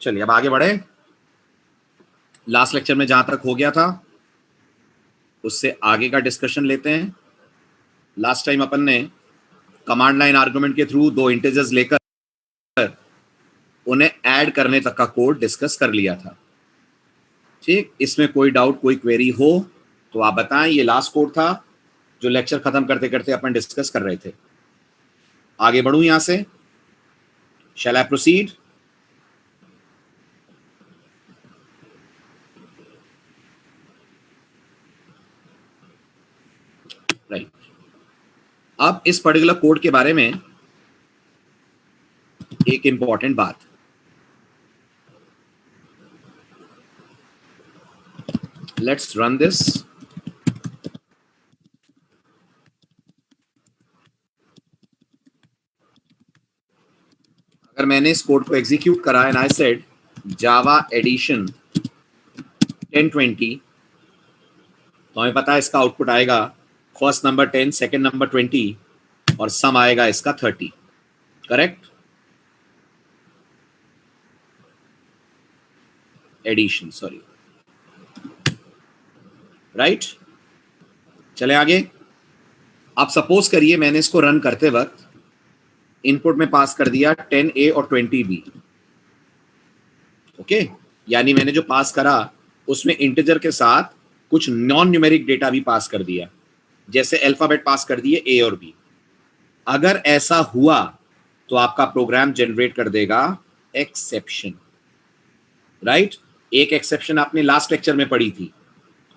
चलिए अब आगे बढ़े। लास्ट लेक्चर में जहां तक हो गया था उससे आगे का डिस्कशन लेते हैं। लास्ट टाइम अपन ने कमांड लाइन आर्गुमेंट के थ्रू दो इंटीजर्स लेकर उन्हें ऐड करने तक का कोड डिस्कस कर लिया था। ठीक, इसमें कोई डाउट कोई क्वेरी हो तो आप बताएं। ये लास्ट कोड था जो लेक्चर खत्म करते करते अपन डिस्कस कर रहे थे। आगे बढ़ूं यहां से। शैल आई प्रोसीड? राइट, अब इस पर्टिकुलर कोड के बारे में एक इंपॉर्टेंट बात। Let's run this. अगर मैंने इस कोड को एग्जीक्यूट करा and I said Java edition 1020 तो हमें पता है इसका आउटपुट आएगा फर्स्ट नंबर 10, सेकंड नंबर 20 और सम आएगा इसका 30। करेक्ट? Addition, sorry, right. चले आगे। आप सपोज करिए मैंने इसको रन करते वक्त इनपुट में पास कर दिया 10A और 20B। ओके, यानी मैंने जो पास करा उसमें इंटीजर के साथ कुछ नॉन न्यूमेरिक डेटा भी पास कर दिया, जैसे अल्फाबेट पास कर दिए A और B। अगर ऐसा हुआ तो आपका प्रोग्राम जनरेट कर देगा एक्सेप्शन। राइट, एक एक्सेप्शन आपने लास्ट लेक्चर में पढ़ी थी,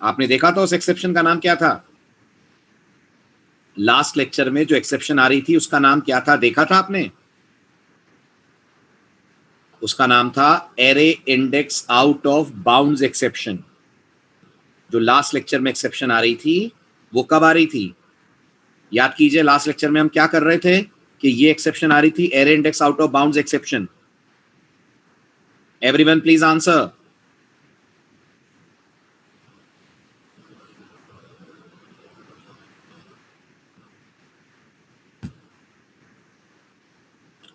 आपने देखा था उस एक्सेप्शन का नाम क्या था? लास्ट लेक्चर में जो एक्सेप्शन आ रही थी उसका नाम क्या था, देखा था आपने? उसका नाम था array index out of bounds exception. जो लास्ट लेक्चर में एक्सेप्शन आ रही थी वो कब आ रही थी? याद कीजिए, लास्ट लेक्चर में हम क्या कर रहे थे कि ये एक्सेप्शन आ रही थी, array index out of bounds exception. Everyone please answer.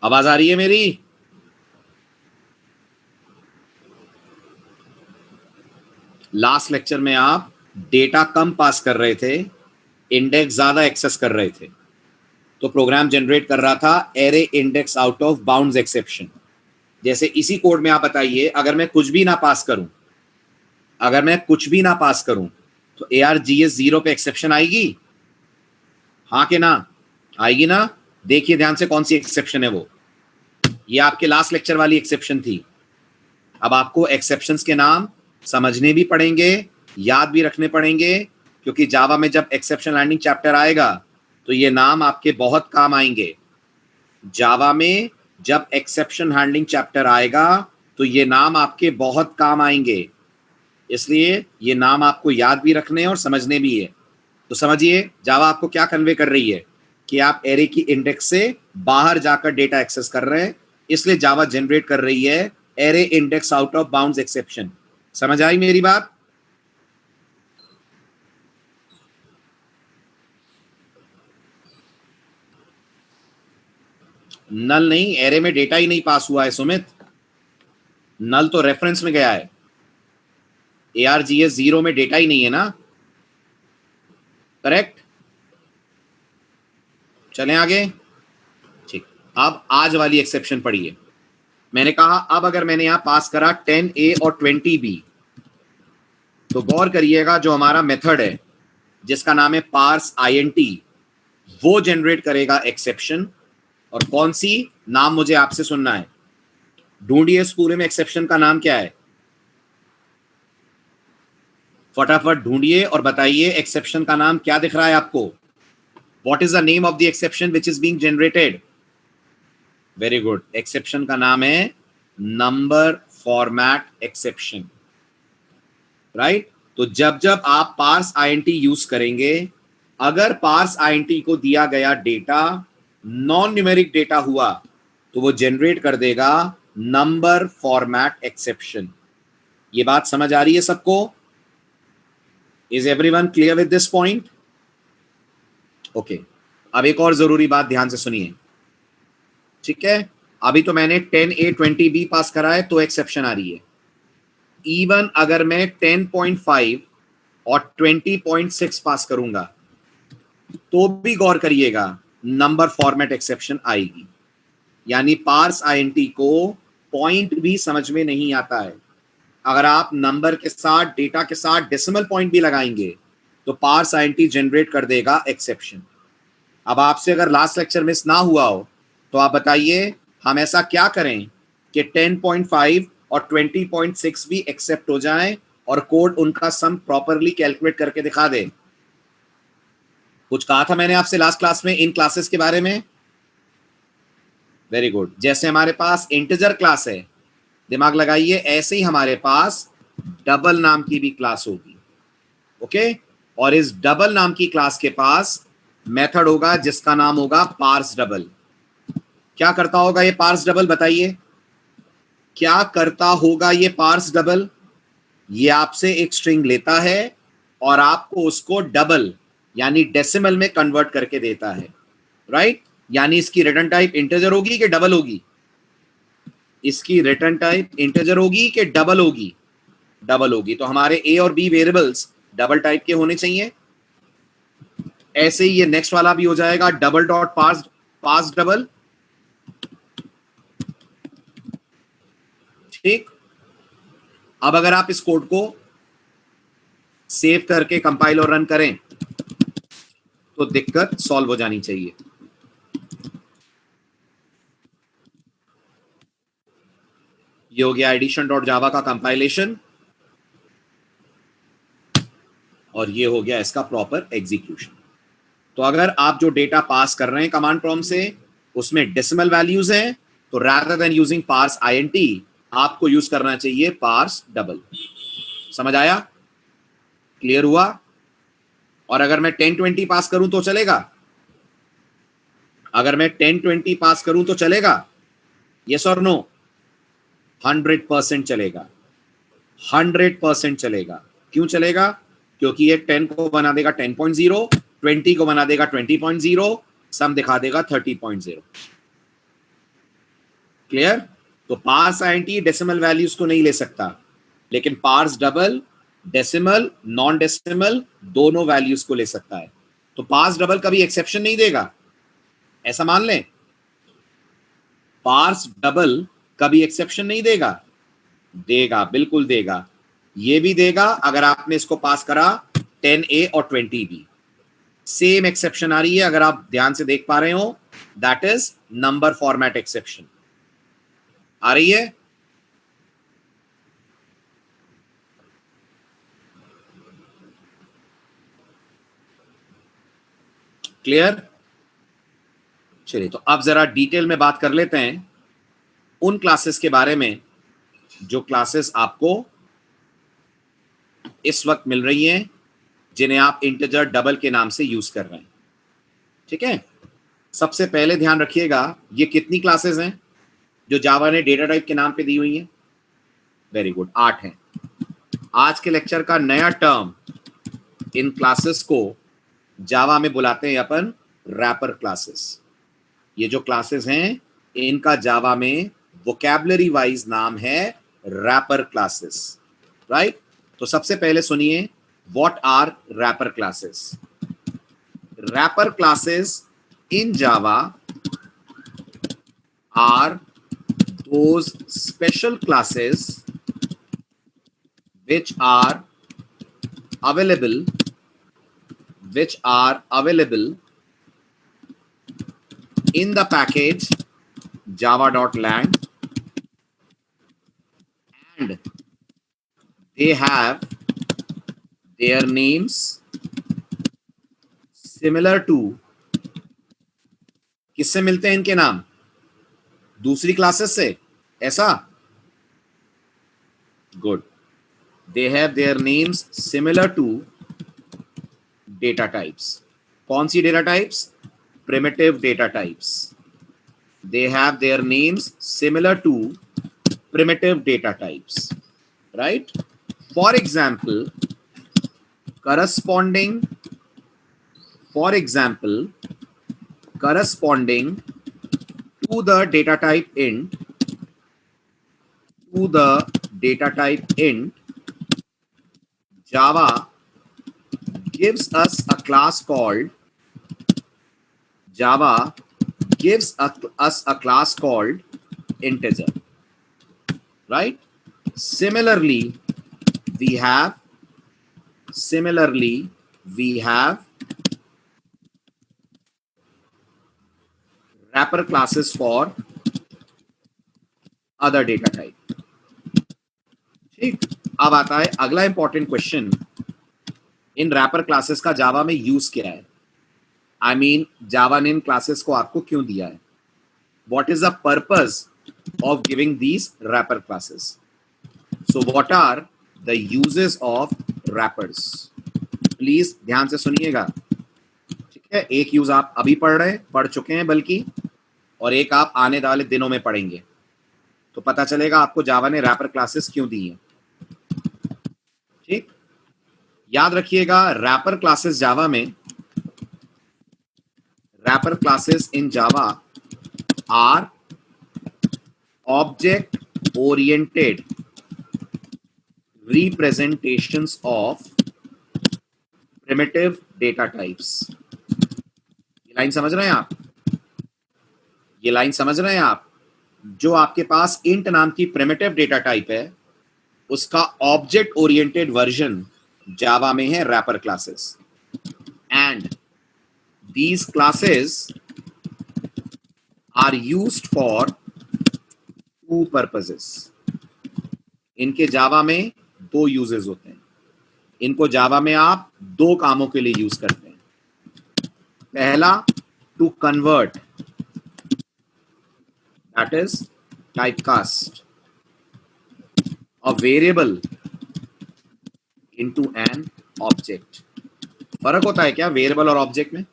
आवाज आ रही है मेरी? लास्ट लेक्चर में आप डेटा कम पास कर रहे थे, इंडेक्स ज्यादा एक्सेस कर रहे थे, तो प्रोग्राम जनरेट कर रहा था array index out of bounds exception. जैसे इसी कोड में आप बताइए, अगर मैं कुछ भी ना पास करूं, अगर मैं कुछ भी ना पास करूं तो ARGS 0 पे एक्सेप्शन आएगी? हाँ कि ना? आएगी ना? देखिए ध्यान से कौन सी एक्सेप्शन है वो। ये आपके लास्ट लेक्चर वाली एक्सेप्शन थी। अब आपको एक्सेप्शंस के नाम समझने भी पड़ेंगे, याद भी रखने पड़ेंगे, क्योंकि जावा में जब एक्सेप्शन हैंडलिंग चैप्टर आएगा तो ये नाम आपके बहुत काम आएंगे। जावा में जब एक्सेप्शन हैंडलिंग चैप्टर आएगा तो ये नाम आपके बहुत काम आएंगे, इसलिए ये नाम आपको याद भी रखने और समझने भी है। तो समझिए जावा आपको क्या कन्वे कर रही है कि आप एरे की इंडेक्स से बाहर जाकर डेटा एक्सेस कर रहे हैं, इसलिए जावा जनरेट कर रही है array index out of bounds exception. समझ आई मेरी बात? नल नहीं, एरे में डेटा ही नहीं पास हुआ है सुमित, नल तो रेफरेंस में गया है। ARGS 0 में डेटा ही नहीं है ना। करेक्ट? चलें आगे। ठीक, अब आज वाली एक्सेप्शन पढ़िए। मैंने कहा अब अगर मैंने यहां पास करा 10A और 20B तो गौर करिएगा, जो हमारा मेथड है जिसका नाम है पार्स INT, वो जनरेट करेगा एक्सेप्शन। और कौन सी नाम मुझे आपसे सुनना है, ढूंढिए इस पूरे में एक्सेप्शन का नाम क्या है, फटाफट ढूंढिए और बताइए एक्सेप्शन का नाम क्या दिख रहा है आपको। What is the name of the exception which is being generated? Very good, exception का नाम है नंबर फॉर्मेट एक्सेप्शन। राइट, तो जब जब आप पार्स INT यूज करेंगे, अगर पार्स INT को दिया गया डेटा नॉन न्यूमेरिक डेटा हुआ तो वो जनरेट कर देगा नंबर फॉर्मेट एक्सेप्शन। ये बात समझ आ रही है सबको? Is everyone clear with this point? Okay, अब एक और जरूरी बात ध्यान से सुनिए, ठीक है? अभी तो मैंने 10A 20B पास करा है तो एक्सेप्शन आ रही है। इवन अगर मैं 10.5 और 20.6 पास करूंगा तो भी गौर करिएगा नंबर फॉर्मेट एक्सेप्शन आएगी। यानी पार्स आईएनटी को पॉइंट भी समझ में नहीं आता है। अगर आप नंबर के साथ डेटा के साथ डेसिमल पॉइंट भी लगाएंगे तो पार्स आईएनटी जनरेट कर देगा एक्सेप्शन। अब आपसे अगर लास्ट लेक्चर मिस ना हुआ हो तो आप बताइए हम ऐसा क्या करें कि 10.5 और 20.6 भी एक्सेप्ट हो जाएं और कोड उनका सम प्रॉपरली कैलकुलेट करके दिखा दे। कुछ कहा था मैंने आपसे लास्ट क्लास में इन क्लासेस के बारे में। Very good. जैसे हमारे पास इंटीजर क्लास है, दिमाग लगाइए, ऐसे ही हमारे पास डबल नाम की भी क्लास होगी। ओके, और इस डबल नाम की क्लास के पास मेथड होगा जिसका नाम होगा पार्स डबल। क्या करता होगा ये पार्स डबल, बताइए क्या करता होगा ये पार्स डबल? ये आपसे एक स्ट्रिंग लेता है और आपको उसको डबल यानी डेसिमल में कन्वर्ट करके देता है, राइट? यानी इसकी रिटर्न टाइप इंटीजर होगी कि डबल होगी? इसकी रिटर्न टाइप इंटीजर होगी कि डबल होगी? डबल होगी। तो हमारे ए और बी वेरिएबल्स डबल टाइप के होने चाहिए। ऐसे ही ये नेक्स्ट वाला भी हो जाएगा double dot parse, parse double. ठीक, अब अगर आप इस कोड को सेव करके कंपाइल और रन करें तो दिक्कत सॉल्व हो जानी चाहिए। ये हो गया एडिशन डॉट जावा का कंपाइलेशन और ये हो गया इसका प्रॉपर एग्जीक्यूशन। तो अगर आप जो डेटा पास कर रहे हैं कमांड प्रॉम्प्ट से उसमें डेसिमल वैल्यूज हैं तो rather than using parse INT आपको यूज करना चाहिए पार्स डबल। समझ आया? क्लियर हुआ? और अगर मैं 1020 पास करूं तो चलेगा? अगर मैं 1020 पास करूं तो चलेगा? यस और नो? 100% चलेगा। 100% चलेगा। क्यों चलेगा? क्योंकि ये 10 को बना देगा 10.0, 20 को बना देगा 20.0, सम दिखा देगा 30.0। क्लियर? तो पार्स आईएनटी डेसिमल वैल्यूज को नहीं ले सकता, लेकिन parse double decimal non decimal दोनों वैल्यूज को ले सकता है। तो पार्स डबल कभी एक्सेप्शन नहीं देगा, ऐसा मान लें। पार्स डबल कभी एक्सेप्शन नहीं देगा? देगा, बिल्कुल देगा। ये भी देगा अगर आपने इसको पास करा 10A और 20B। सेम एक्सेप्शन आ रही है अगर आप ध्यान से देख पा रहे हो, that is number format exception आ रही है। क्लियर? चलिए, तो अब जरा डिटेल में बात कर लेते हैं उन क्लासेस के बारे में जो क्लासेस आपको इस वक्त मिल रही हैं जिन्हें आप इंटीजर डबल के नाम से यूज कर रहे हैं। ठीक है, सबसे पहले ध्यान रखिएगा ये कितनी क्लासेस हैं जो जावा ने डेटा टाइप के नाम पे दी हुई हैं? वेरी गुड, 8 हैं। आज के लेक्चर का नया टर्म, इन क्लासेस को जावा में बुलाते हैं अपन रैपर क्लासेस। ये जो क्लासेस हैं इनका जावा में वोकैबुलरी वाइज नाम है रैपर क्लासेस, राइट? तो सबसे पहले सुनिए, what are wrapper classes? Wrapper classes in Java are those special classes which are available in the package java.lang, and they have their names similar to, किससे मिलते हैं इनके नाम? दूसरी क्लासेस से, ऐसा? Good. They have their names similar to data types. कौन सी data types? Primitive data types. They have their names similar to primitive data types, right? For example, corresponding to to the data type int, to the data type int, Java gives us a class called Java gives us a class called integer, right? Similarly, we have wrapper classes for other data type. ठीक, अब आता है अगला important question, इन wrapper classes का जावा में use क्या है? I mean जावा ने इन क्लासेस को आपको क्यों दिया है? What is the purpose of giving these wrapper classes? So what are the uses of wrappers? Please ध्यान से सुनिएगा, ठीक है? एक यूज आप अभी पढ़ चुके हैं बल्कि, और एक आप आने वाले दिनों में पढ़ेंगे, तो पता चलेगा आपको जावा ने रैपर क्लासेस क्यों दी है। ठीक, याद रखिएगा, रैपर क्लासेस जावा में, wrapper classes in Java are object oriented representations of primitive data types। ये लाइन समझ रहे हैं आप? ये लाइन समझ रहे हैं आप? जो आपके पास इंट नाम की प्रिमिटिव डेटा टाइप है, उसका ऑब्जेक्ट ओरिएंटेड वर्जन जावा में है wrapper classes, and these classes are used for two purposes. इनके जावा में दो यूजेस होते हैं, इनको जावा में आप दो कामों के लिए यूज करते हैं। पहला, to convert, that is typecast a variable into an object. फर्क होता है क्या वेरिएबल और ऑब्जेक्ट में?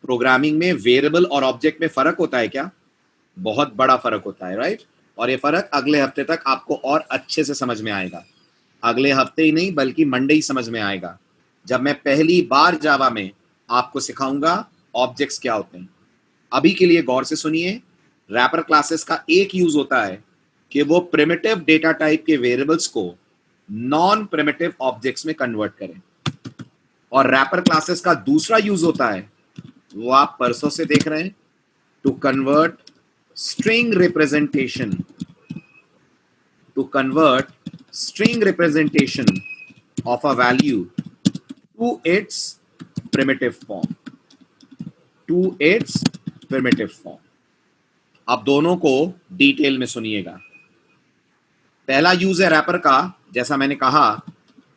प्रोग्रामिंग में वेरिएबल और ऑब्जेक्ट में फर्क होता है क्या? बहुत बड़ा फर्क होता है, राइट? और ये फर्क अगले हफ्ते तक आपको और अच्छे से समझ में आएगा। अगले हफ्ते ही नहीं बल्कि मंडे ही समझ में आएगा, जब मैं पहली बार जावा में आपको सिखाऊंगा ऑब्जेक्ट्स क्या होते हैं। अभी के लिए गौर से सुनिए, रैपर क्लासेस का एक यूज होता है कि वो प्रिमिटिव डेटा टाइप के वेरिएबल्स को नॉन प्रिमिटिव ऑब्जेक्ट्स में कन्वर्ट करें, और रैपर क्लासेस का दूसरा यूज होता है, वो आप परसों से देख रहे हैं, to convert string representation of a value to its primitive form, अब दोनों को डिटेल में सुनिएगा। पहला यूज है रैपर का, जैसा मैंने कहा,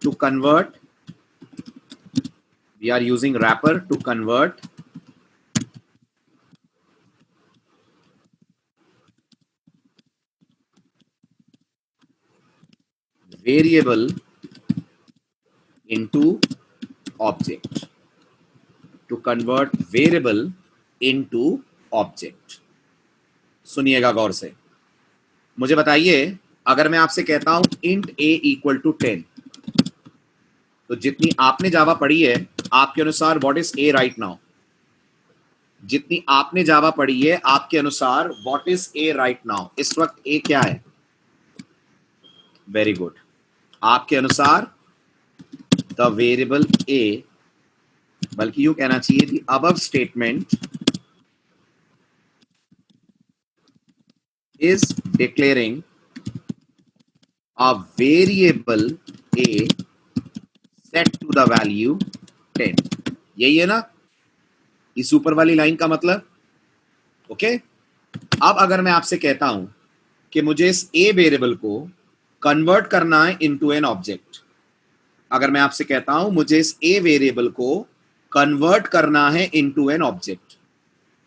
to convert, we are using wrapper to convert variable into object, to convert variable into object। सुनिएगा गौर से, मुझे बताइए, अगर मैं आपसे कहता हूं int a equal to 10, तो जितनी आपने जावा पढ़ी है आपके अनुसार what is a right now? जितनी आपने जावा पढ़ी है आपके अनुसार what is a right now? इस वक्त a क्या है? वेरी गुड, आपके अनुसार द वेरिएबल a, बल्कि यूं कहना चाहिए the above statement is declaring a variable a set to the value 10। यही है ना इस ऊपर वाली लाइन का मतलब? ओके, अब अगर मैं आपसे कहता हूं कि मुझे इस a वेरिएबल को कन्वर्ट करना है इनटू एन ऑब्जेक्ट, अगर मैं आपसे कहता हूं मुझे इस a वेरिएबल को कन्वर्ट करना है इनटू एन ऑब्जेक्ट,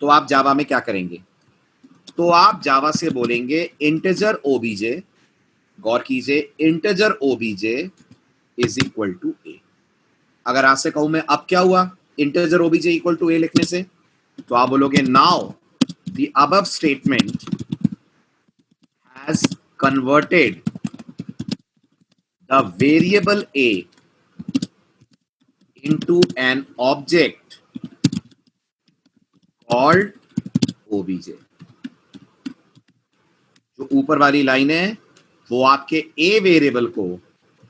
तो आप जावा में क्या करेंगे? तो आप जावा से बोलेंगे इंटीजर ओबीजे, गौर कीजिए, integer OBJ is equal to a। अगर आपसे कहूं मैं अब क्या हुआ integer OBJ equal to a लिखने से, तो आप बोलोगे now the above statement has converted the variable a into an object called obj। जो ऊपर वाली लाइन है वो आपके ए वेरिएबल को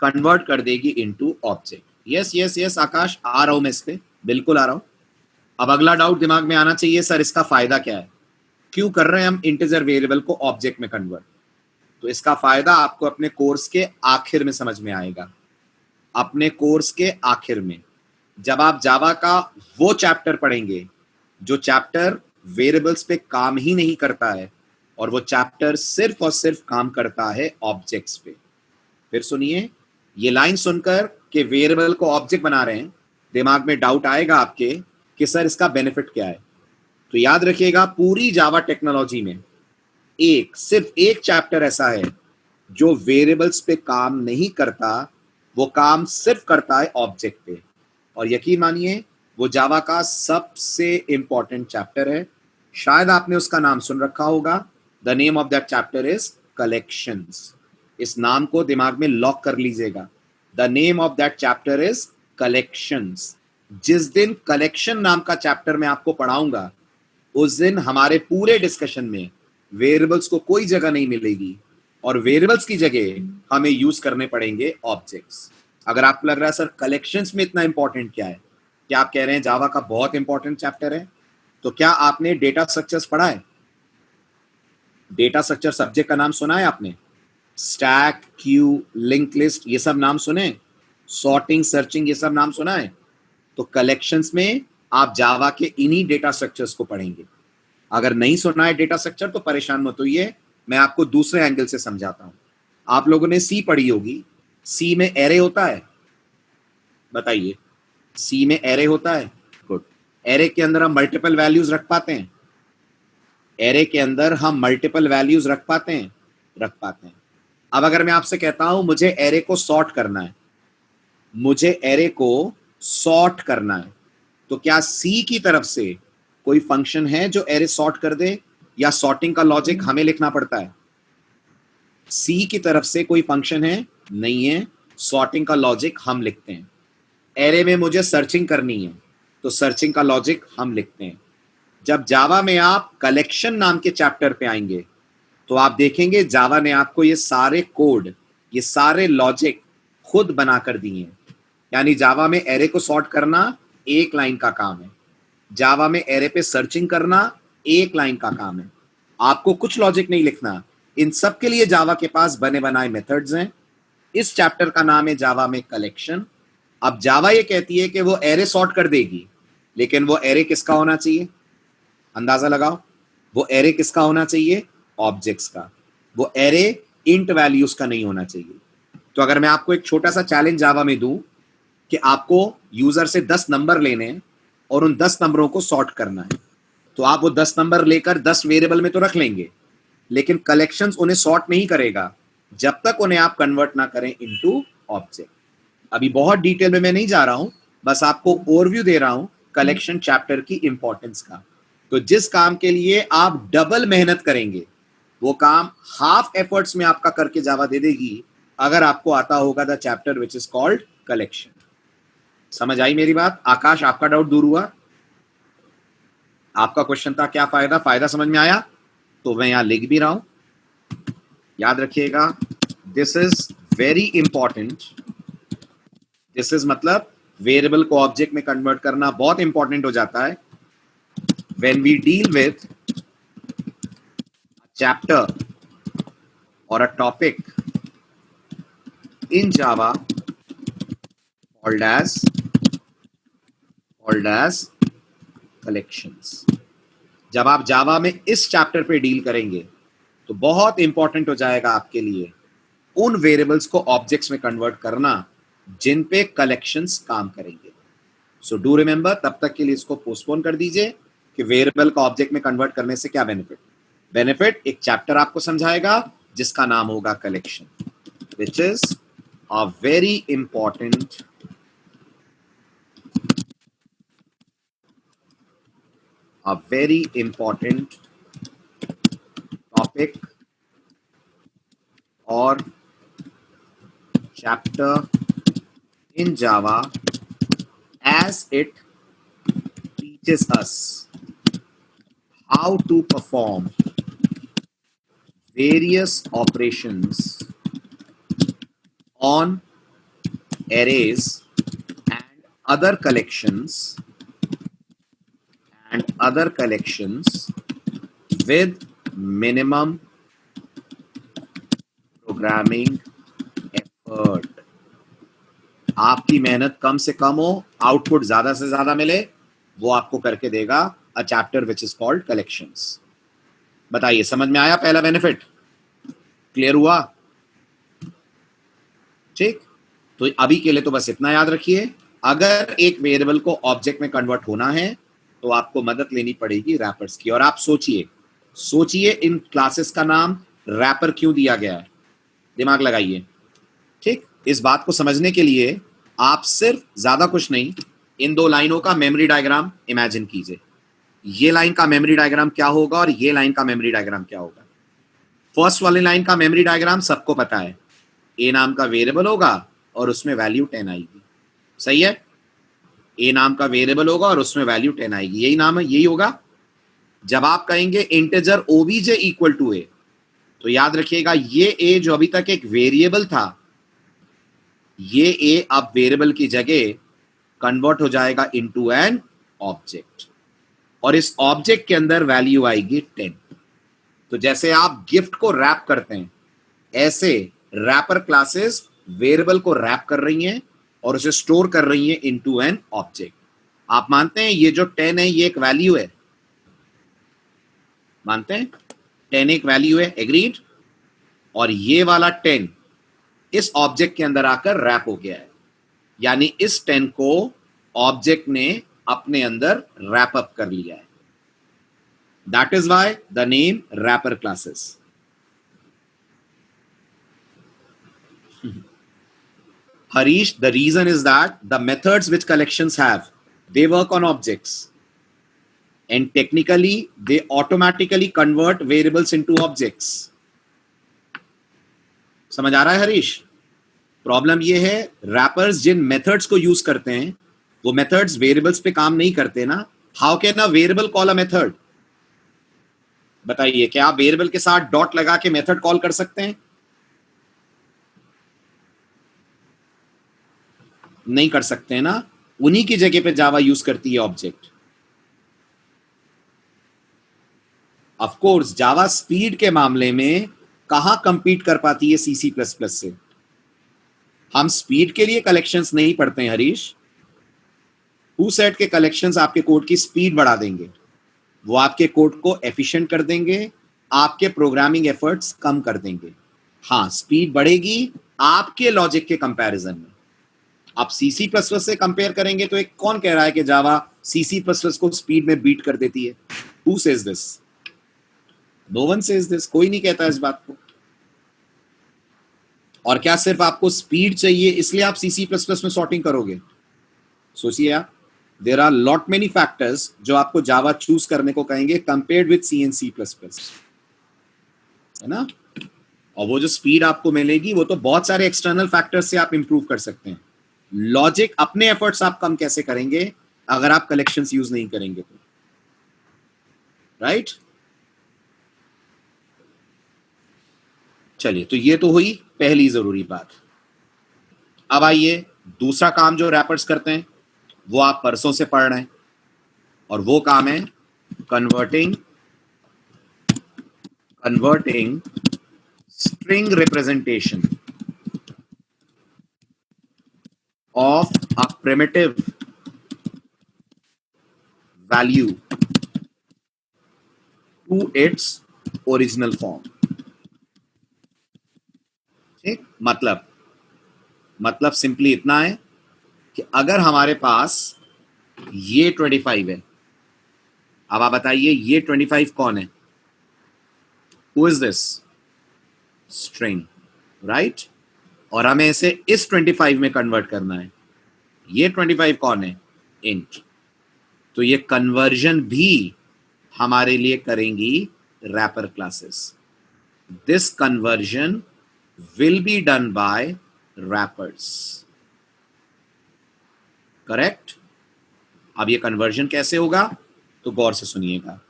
कन्वर्ट कर देगी into object. Yes yes yes Akash, आ रहा हूं मैं इस पे, बिल्कुल आ रहा हूं। अब अगला डाउट दिमाग में आना चाहिए, सर इसका फायदा क्या है, क्यों कर रहे हैं हम इंटीजर वेरिएबल को ऑब्जेक्ट में कन्वर्ट? तो इसका फायदा आपको अपने कोर्स के आखिर में समझ में आएगा। अपने कोर्स के आखिर में जब आप जावा का वो चैप्टर पढ़ेंगे जो चैप्टर वेरिएबल्स पे काम ही नहीं करता है, और वो चैप्टर सिर्फ और सिर्फ काम करता है ऑब्जेक्ट्स पे। फिर सुनिए, ये लाइन सुनकर कि वेरिएबल को ऑब्जेक्ट बना रहे हैं, दिमाग में डाउट आएगा आपके कि सर इसका बेनिफिट क्या है। तो याद रखिएगा, पूरी जावा टेक्नोलॉजी में सिर्फ एक चैप्टर ऐसा है जो वेरिएबल्स पे काम नहीं करता, वो काम सिर्फ करता है ऑब्जेक्ट पे। और यकीन मानिए वो जावा का सबसे इंपॉर्टेंट चैप्टर है। शायद आपने उसका नाम सुन रखा होगा। The name of that chapter is collections. इस नाम को दिमाग में लॉक कर लीजिएगा। The name of that chapter is collections. जिस दिन कलेक्शन नाम का चैप्टर मैं आपको पढ़ाऊंगा, उस दिन हमारे पूरे डिस्कशन में वेरिएबल्स को कोई जगह नहीं मिलेगी, और वेरिएबल्स की जगह हमें यूज करने पड़ेंगे ऑब्जेक्ट्स। अगर आपको लग रहा है सर कलेक्शंस में इतना इंपॉर्टेंट क्या है, क्या आप कह रहे हैं जावा का बहुत इंपॉर्टेंट चैप्टर है, तो क्या आपने डेटा स्ट्रक्चर्स पढ़ा है? डेटा स्ट्रक्चर सब्जेक्ट का नाम सुना है आपने? स्टैक, क्यू, लिंक लिस्ट, ये सब नाम सुने? सॉर्टिंग, सर्चिंग, ये सब नाम सुना है? तो कलेक्शंस में आप जावा के इन्हीं डेटा स्ट्रक्चर्स को पढ़ेंगे। अगर नहीं सुना है डेटा स्ट्रक्चर तो परेशान मत होइए, मैं आपको दूसरे एंगल से समझाता हूं। आप लोगों ने सी पढ़ी होगी, सी में एरे होता है, बताइए, सी में एरे होता है? गुड। एरे के अंदर हम मल्टीपल वैल्यूज रख पाते हैं? एरे के अंदर हम मल्टीपल वैल्यूज रख पाते हैं? रख पाते हैं। अब अगर मैं आपसे कहता हूं मुझे एरे को सॉर्ट करना है, मुझे एरे को सॉर्ट करना है, तो क्या सी की तरफ से कोई फंक्शन है जो एरे सॉर्ट कर दे, या सॉर्टिंग का लॉजिक हमें लिखना पड़ता है? सी की तरफ से कोई फंक्शन है? नहीं है, सॉर्टिंग का लॉजिक हम लिखते हैं। एरे में मुझे सर्चिंग करनी है, तो सर्चिंग का लॉजिक हम लिखते हैं। जब जावा में आप कलेक्शन नाम के चैप्टर पे आएंगे, तो आप देखेंगे जावा ने आपको ये सारे कोड, ये सारे लॉजिक खुद बनाकर दिए हैं। यानी जावा में एरे को सॉर्ट करना एक लाइन का काम है, जावा में एरे पे सर्चिंग करना एक लाइन का काम है। आपको कुछ लॉजिक नहीं लिखना, इन सब के लिए जावा के पास बने बनाए मेथड्स हैं। इस चैप्टर का नाम है जावा में कलेक्शन। अब जावा ये कहती है कि वो एरे सॉर्ट कर देगी, लेकिन वो एरे किसका होना चाहिए? अंदाजा लगाओ, वो एरे किसका होना चाहिए? ऑब्जेक्ट्स का। वो एरे इंट वैल्यूज का नहीं होना चाहिए। तो अगर मैं आपको एक छोटा सा चैलेंज जावा में दूं कि आपको यूजर से 10 नंबर लेने हैं और उन 10 नंबरों को सॉर्ट करना है, तो आप वो 10 नंबर लेकर 10 वेरिएबल में तो रख लेंगे, लेकिन कलेक्शंस उन्हें सॉर्ट नहीं करेगा जब तक उन्हें आप कन्वर्ट ना करें इनटू ऑब्जेक्ट। अभी बहुत डिटेल में मैं नहीं जा रहा हूं, बस आपको ओवरव्यू दे रहा हूं कलेक्शन चैप्टर की इंपॉर्टेंस का। तो जिस काम के लिए आप डबल मेहनत करेंगे, वो काम हाफ एफर्ट्स में आपका करके जावा दे देगी, अगर आपको आता होगा the chapter which is called collection. समझ आई मेरी बात? आकाश, आपका डाउट दूर हुआ? आपका क्वेश्चन था क्या फायदा, फायदा समझ में आया? तो मैं यहां लिख भी रहा हूं, याद रखिएगा, this is very important. This is मतलब वेरिएबल को ऑब्जेक्ट में कन्वर्ट करना बहुत इंपॉर्टेंट हो जाता है when we deal with a chapter or a topic in Java called as collections। जब आप जावा में इस चैप्टर पे डील करेंगे तो बहुत इंपॉर्टेंट हो जाएगा आपके लिए उन वेरिएबल्स को ऑब्जेक्ट्स में कन्वर्ट करना जिन पे कलेक्शंस काम करेंगे। सो डू रिमेंबर, तब तक के लिए इसको पोस्टपोन कर दीजिए कि वेरिएबल का ऑब्जेक्ट में कन्वर्ट करने से क्या बेनिफिट एक चैप्टर आपको समझाएगा जिसका नाम होगा collection, which is a very important topic और chapter in Java as it teaches us how to perform various operations on arrays and other collections with minimum programming effort. आपकी मेहनत कम से कम हो, आउटपुट ज्यादा से ज्यादा मिले, वो आपको करके देगा a chapter which is called collections. बताइए, समझ में आया पहला बेनिफिट? क्लियर हुआ? ठीक. तो अभी के लिए तो बस इतना याद रखिए, अगर एक वेरिएबल को ऑब्जेक्ट में कन्वर्ट होना है तो आपको मदद लेनी पड़ेगी रैपर्स की. और आप सोचिए इन क्लासेस का नाम रैपर क्यों दिया गया है, दिमाग लगाइए. ठीक. इस बात को समझने के लिए आप सिर्फ ज्यादा कुछ नहीं, इन दो लाइनों का मेमोरी डायग्राम इमेजिन कीजिए. ये लाइन का मेमोरी डायग्राम क्या होगा और ये लाइन का मेमोरी डायग्राम क्या होगा. फर्स्ट वाली लाइन का मेमोरी डायग्राम सबको पता है. ए नाम का वेरिएबल होगा और उसमें वैल्यू 10 आएगी. सही है? ए नाम का वेरिएबल होगा और उसमें वैल्यू 10 आएगी. यही नाम है, यही होगा. जब आप कहेंगे इंटीजर ओबीजे इक्वल टू ए, तो याद रखिएगा ये ए जो अभी तक एक वेरिएबल था, ये ए अब वेरिएबल की जगह कन्वर्ट हो जाएगा इनटू एन ऑब्जेक्ट, और इस ऑब्जेक्ट के अंदर वैल्यू आएगी 10. तो जैसे आप गिफ्ट को रैप करते हैं, ऐसे रैपर क्लासेस वेरिएबल को रैप कर रही हैं और उसे स्टोर कर रही हैं इनटू एन ऑब्जेक्ट. आप मानते हैं ये जो 10 है ये एक वैल्यू है? मानते हैं 10 एक वैल्यू है? एग्रीड. और ये वाला 10 इस ऑब्जेक्ट के अंदर आकर रैप हो गया है, यानी इस 10 को ऑब्जेक्ट ने अपने अंदर रैप अप कर लिया है. That is why the name wrapper classes. Harish, the reason is that the methods which collections have, they work on objects, and technically they automatically convert variables into objects. समझ आ रहा है Harish? Problem ये है, rappers जिन methods को use करते हैं वो methods variables पे काम नहीं करते ना. How can a variable call a method? बताइए, क्या आप वेरिएबल के साथ डॉट लगा के मेथड कॉल कर सकते हैं? नहीं कर सकते हैं ना. उन्हीं की जगह पे जावा यूज करती है object. Of course Java speed के मामले में कहां कंपीट कर पाती है सीसी प्लस प्लस से. हम स्पीड के लिए कलेक्शंस नहीं पढ़ते हैं हरीश. टू सेट के कलेक्शंस आपके कोड की स्पीड बढ़ा देंगे, वो आपके कोड को एफिशिएंट कर देंगे, आपके प्रोग्रामिंग एफर्ट्स कम कर देंगे. हाँ, स्पीड बढ़ेगी आपके लॉजिक के कंपैरिजन में. आप सीसी प्लस प्लस से कंपेयर करेंगे तो एक कौन कह रहा है कि जावा सीसी प्लस प्लस को स्पीड में बीट कर देती है? Who says this? No one says this. कोई नहीं कहता इस बात को. और क्या सिर्फ आपको स्पीड चाहिए इसलिए आप सीसी प्लस प्लस में सॉर्टिंग करोगे? सोचिए आप, there are lot many factors जो आपको जावा चूज करने को कहेंगे compared with C and C plus plus, है ना. और वो जो स्पीड आपको मिलेगी वो तो बहुत सारे एक्सटर्नल फैक्टर्स से आप इंप्रूव कर सकते हैं. लॉजिक अपने एफर्ट्स आप कम कैसे करेंगे अगर आप कलेक्शंस यूज नहीं करेंगे तो? राइट. चलिए, तो ये तो हुई पहली जरूरी बात. अब आइए, दूसरा काम जो रैपर्स करते हैं वो आप परसों से पढ़ रहे हैं, और वो काम है converting string representation of a primitive value to its original form. ठीक. मतलब सिंपली इतना है कि अगर हमारे पास ये 25 है, अब आप बताइए ये 25 कौन है? Who is this? String, right? और हमें इसे इस 25 में कन्वर्ट करना है. ये 25 कौन है? इंट. तो ये कन्वर्जन भी हमारे लिए करेंगी wrapper classes. This conversion will be done by wrappers. Correct. अब ये कन्वर्जन कैसे होगा तो गौर से सुनिएगा.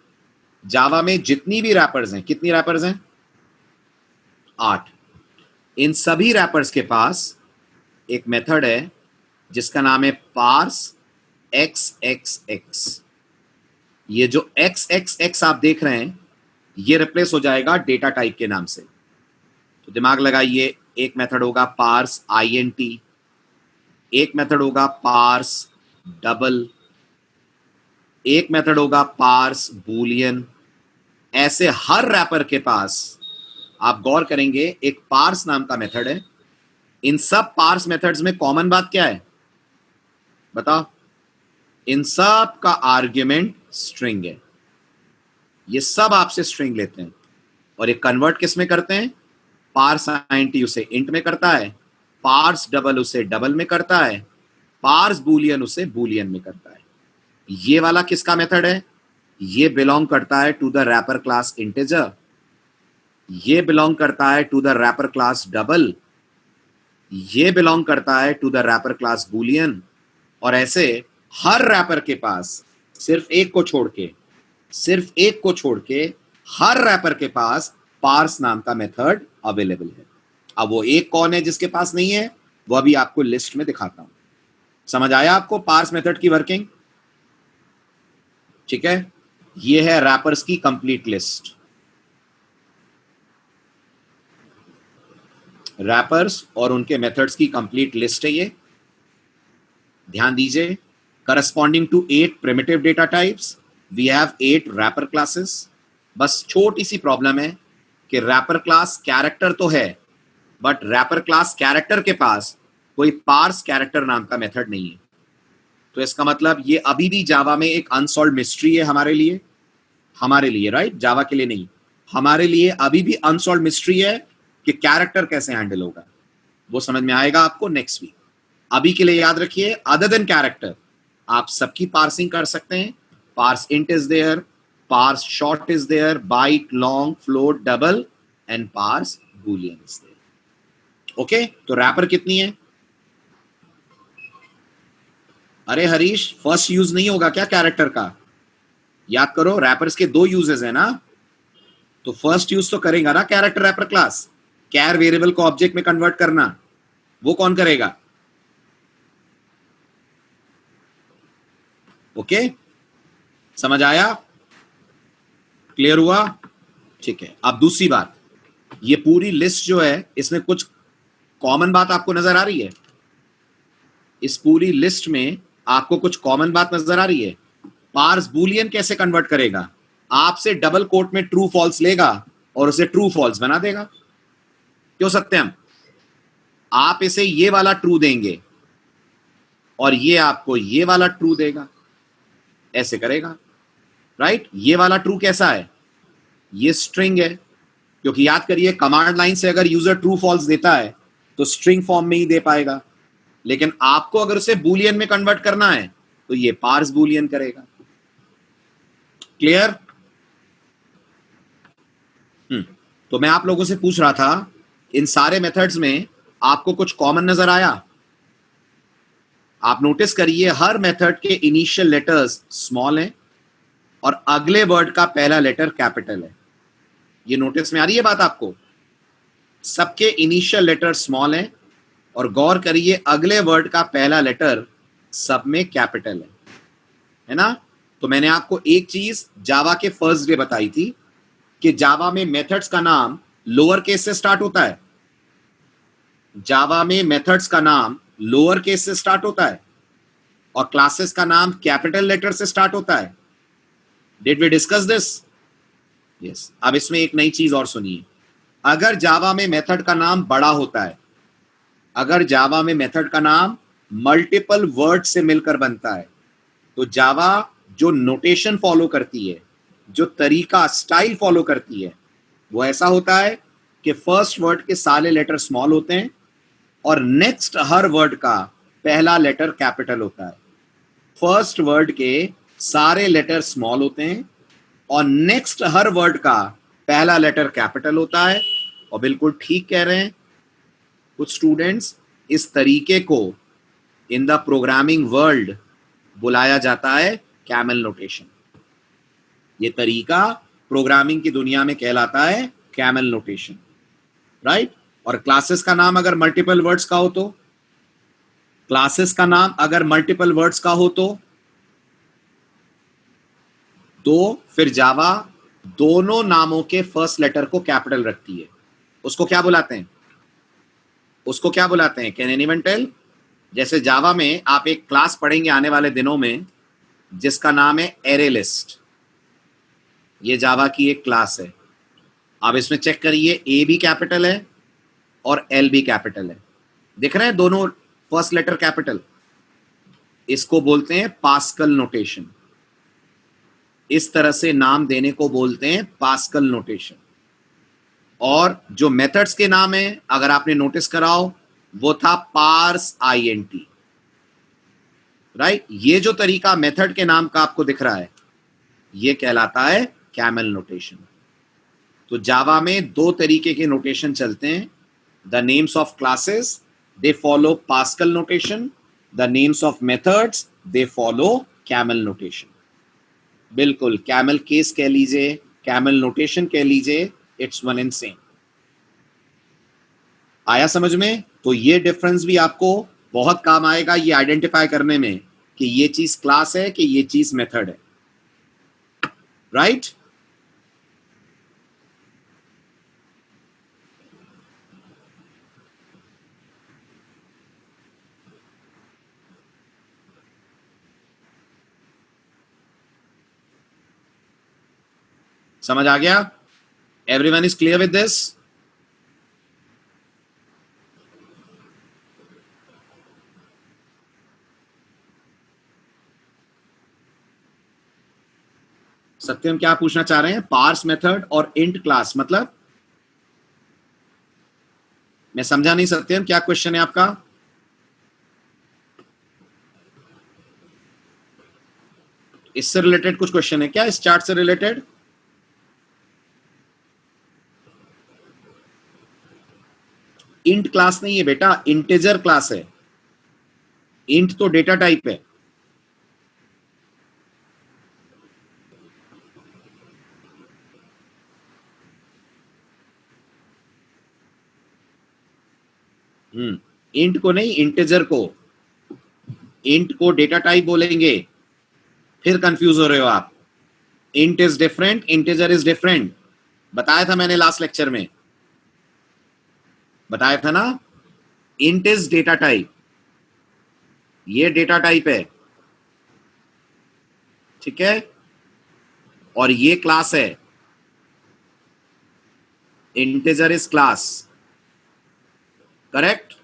जावा में जितनी भी रैपर्स हैं, कितनी रैपर्स हैं? 8। इन सभी रैपर्स के पास एक मेथड है जिसका नाम है पार्स XXX। ये जो XXX आप देख रहे हैं ये रिप्लेस हो जाएगा डेटा टाइप के नाम से। तो दिमाग लगाइए, एक मेथड होगा पार्स INT, एक मेथड होगा पार्स डबल, एक मेथड होगा पार्स बूलियन। ऐसे हर रैपर के पास आप गौर करेंगे एक पार्स नाम का मेथड है। इन सब पार्स मेथड्स में कॉमन बात क्या है बताओ? इन सब का आर्ग्यूमेंट स्ट्रिंग है। ये सब आपसे स्ट्रिंग लेते हैं और ये कन्वर्ट किस में करते हैं? पार्स INT उसे इंट में करता है, पार्स डबल उसे डबल में करता है, पार्स बूलियन उसे बूलियन में करता है। ये वाला किसका मेथड है? ये बिलोंग करता है to the wrapper class integer, ये बिलोंग करता है to the wrapper class double, ये बिलोंग करता है to the wrapper class boolean. और ऐसे हर रैपर के पास सिर्फ एक को छोड़ के हर रैपर के पास पार्स नाम का मेथड अवेलेबल है। अब वो एक कौन है जिसके पास नहीं है? वो अभी आपको लिस्ट में दिखाता हूं। समझ आया आपको पार्स मेथड की वर्किंग? ठीक है, ये है रैपर्स की कंप्लीट लिस्ट। रैपर्स और उनके मेथड्स की कंप्लीट लिस्ट है ये, ध्यान दीजिए। Corresponding to 8 primitive data types we have 8 wrapper classes. बस छोटी सी प्रॉब्लम है कि रैपर क्लास कैरेक्टर तो है, बट रैपर क्लास कैरेक्टर के पास कोई पार्स कैरेक्टर नाम का मेथड नहीं है। तो इसका मतलब ये अभी भी जावा में एक अनसॉल्व मिस्ट्री है हमारे लिए, राइट? जावा के लिए नहीं, हमारे लिए अभी भी अनसॉल्व मिस्ट्री है कि कैरेक्टर कैसे हैंडल होगा। वो समझ में आएगा आपको नेक्स्ट वीक। अभी के लिए याद रखिए, अदर देन कैरेक्टर आप सबकी पार्सिंग कर सकते हैं। Parse int is there, parse short is there, byte, long, float, double and parse boolean is there. Okay, तो रैपर कितनी है? अरे हरीश, फर्स्ट यूज नहीं होगा क्या कैरेक्टर का? याद करो, रैपर्स के 2 यूजेस है ना, तो फर्स्ट यूज तो करेगा ना कैरेक्टर रैपर क्लास। कैर वेरिएबल को ऑब्जेक्ट में कन्वर्ट करना, वो कौन करेगा? ओके, समझ आया? क्लियर हुआ? ठीक है। अब दूसरी बात, ये पूरी लिस्ट जो है इसमें कुछ कॉमन बात आपको नजर आ रही है? इस पूरी लिस्ट में आपको कुछ कॉमन बात नजर आ रही है? पार्स बूलियन कैसे कन्वर्ट करेगा? आपसे डबल कोट में ट्रू फॉल्स लेगा और उसे ट्रू फॉल्स बना देगा। क्यों सत्यम? आप इसे ये वाला ट्रू देंगे और ये आपको ये वाला ट्रू देगा, ऐसे करेगा, राइट? ये वाला ट्रू कैसा है? ये स्ट्रिंग है, क्योंकि याद करिए कमांड लाइन से अगर यूजर ट्रू फॉल्स देता है तो स्ट्रिंग फॉर्म में ही दे पाएगा, लेकिन आपको अगर उसे बूलियन में कन्वर्ट करना है तो ये पार्स बूलियन करेगा। क्लियर? तो मैं आप लोगों से पूछ रहा था, इन सारे मेथड्स में आपको कुछ कॉमन नजर आया? आप नोटिस करिए हर मेथड के इनिशियल लेटर्स स्मॉल हैं और अगले वर्ड का पहला लेटर कैपिटल है। ये नोटिस में आ रही है बात आपको? सबके इनिशियल लेटर स्मॉल हैं और गौर करिए अगले वर्ड का पहला लेटर सब में कैपिटल है ना? तो मैंने आपको एक चीज जावा के फर्स्ट डे बताई थी कि जावा में मेथड्स का नाम लोअर केस से स्टार्ट होता है। जावा में मेथड्स का नाम लोअर केस से स्टार्ट होता है और क्लासेस का नाम कैपिटल लेटर से स्टार्ट होता है। Did we discuss this? Yes. अब इसमें एक नई चीज और सुनिए, अगर जावा में मेथड का नाम बड़ा होता है, अगर जावा में मेथड का नाम मल्टीपल वर्ड से मिलकर बनता है, तो जावा जो नोटेशन फॉलो करती है, जो तरीका स्टाइल फॉलो करती है, वो ऐसा होता है कि फर्स्ट वर्ड के सारे लेटर स्मॉल होते हैं और नेक्स्ट हर वर्ड का पहला लेटर कैपिटल होता है। फर्स्ट वर्ड के सारे लेटर स्मॉल होते हैं और नेक्स्ट हर वर्ड का पहला लेटर कैपिटल होता है। और बिल्कुल ठीक कह रहे हैं कुछ स्टूडेंट्स, इस तरीके को इन द प्रोग्रामिंग वर्ल्ड बुलाया जाता है कैमल नोटेशन। ये तरीका प्रोग्रामिंग की दुनिया में कहलाता है कैमल नोटेशन। राइट। और क्लासेस का नाम अगर मल्टीपल वर्ड्स का हो तो, क्लासेस का नाम अगर मल्टीपल वर्ड्स का हो तो फिर जावा दोनों नामों के फर्स्ट लेटर को कैपिटल रखती है। उसको क्या बुलाते हैं? उसको क्या बुलाते हैं? Can anyone tell? जैसे जावा में आप एक क्लास पढ़ेंगे आने वाले दिनों में जिसका नाम है एरे लिस्ट। ये जावा की एक क्लास है। आप इसमें चेक करिए, ए भी कैपिटल है और एल भी कैपिटल है। दिख रहे हैं दोनों फर्स्ट लेटर कैपिटल। इसको बोलते हैं पास्कल नोटेशन। इस तरह से नाम देने को बोलते हैं पास्कल नोटेशन। और जो मेथड्स के नाम है, अगर आपने नोटिस कराओ, वो था पार्स आईएनटी। राइट। ये जो तरीका मेथड के नाम का आपको दिख रहा है, ये कहलाता है कैमल नोटेशन। तो जावा में दो तरीके के नोटेशन चलते हैं। The names of classes they follow pascal notation, the names of methods they follow camel notation. बिल्कुल, कैमल केस कह लीजिए, कैमल नोटेशन कह लीजिए, इट्स वन एंड सेम। आया समझ में? तो ये डिफरेंस भी आपको बहुत काम आएगा ये आइडेंटिफाई करने में कि ये चीज क्लास है कि ये चीज मेथड है। राइट? समझ आ गया? Everyone is clear with this? Satyam क्या पूछना चाह रहे हैं? पार्स मेथड और इंट क्लास मतलब? मैं समझा नहीं सत्यम, क्या क्वेश्चन है आपका? इससे रिलेटेड कुछ क्वेश्चन है क्या, इस चार्ट से रिलेटेड? इंट क्लास नहीं है बेटा, इंटीजर क्लास है। इंट तो डेटा टाइप है। इंट को नहीं, इंटीजर को। इंट को डेटा टाइप बोलेंगे। फिर कंफ्यूज हो रहे हो आप। Int is different, integer is different. बताया था मैंने लास्ट लेक्चर में, बताया था ना। इंट इज डेटा टाइप, ये डेटा टाइप है, ठीक है। और ये क्लास है, इंटीजर इज क्लास, करेक्ट।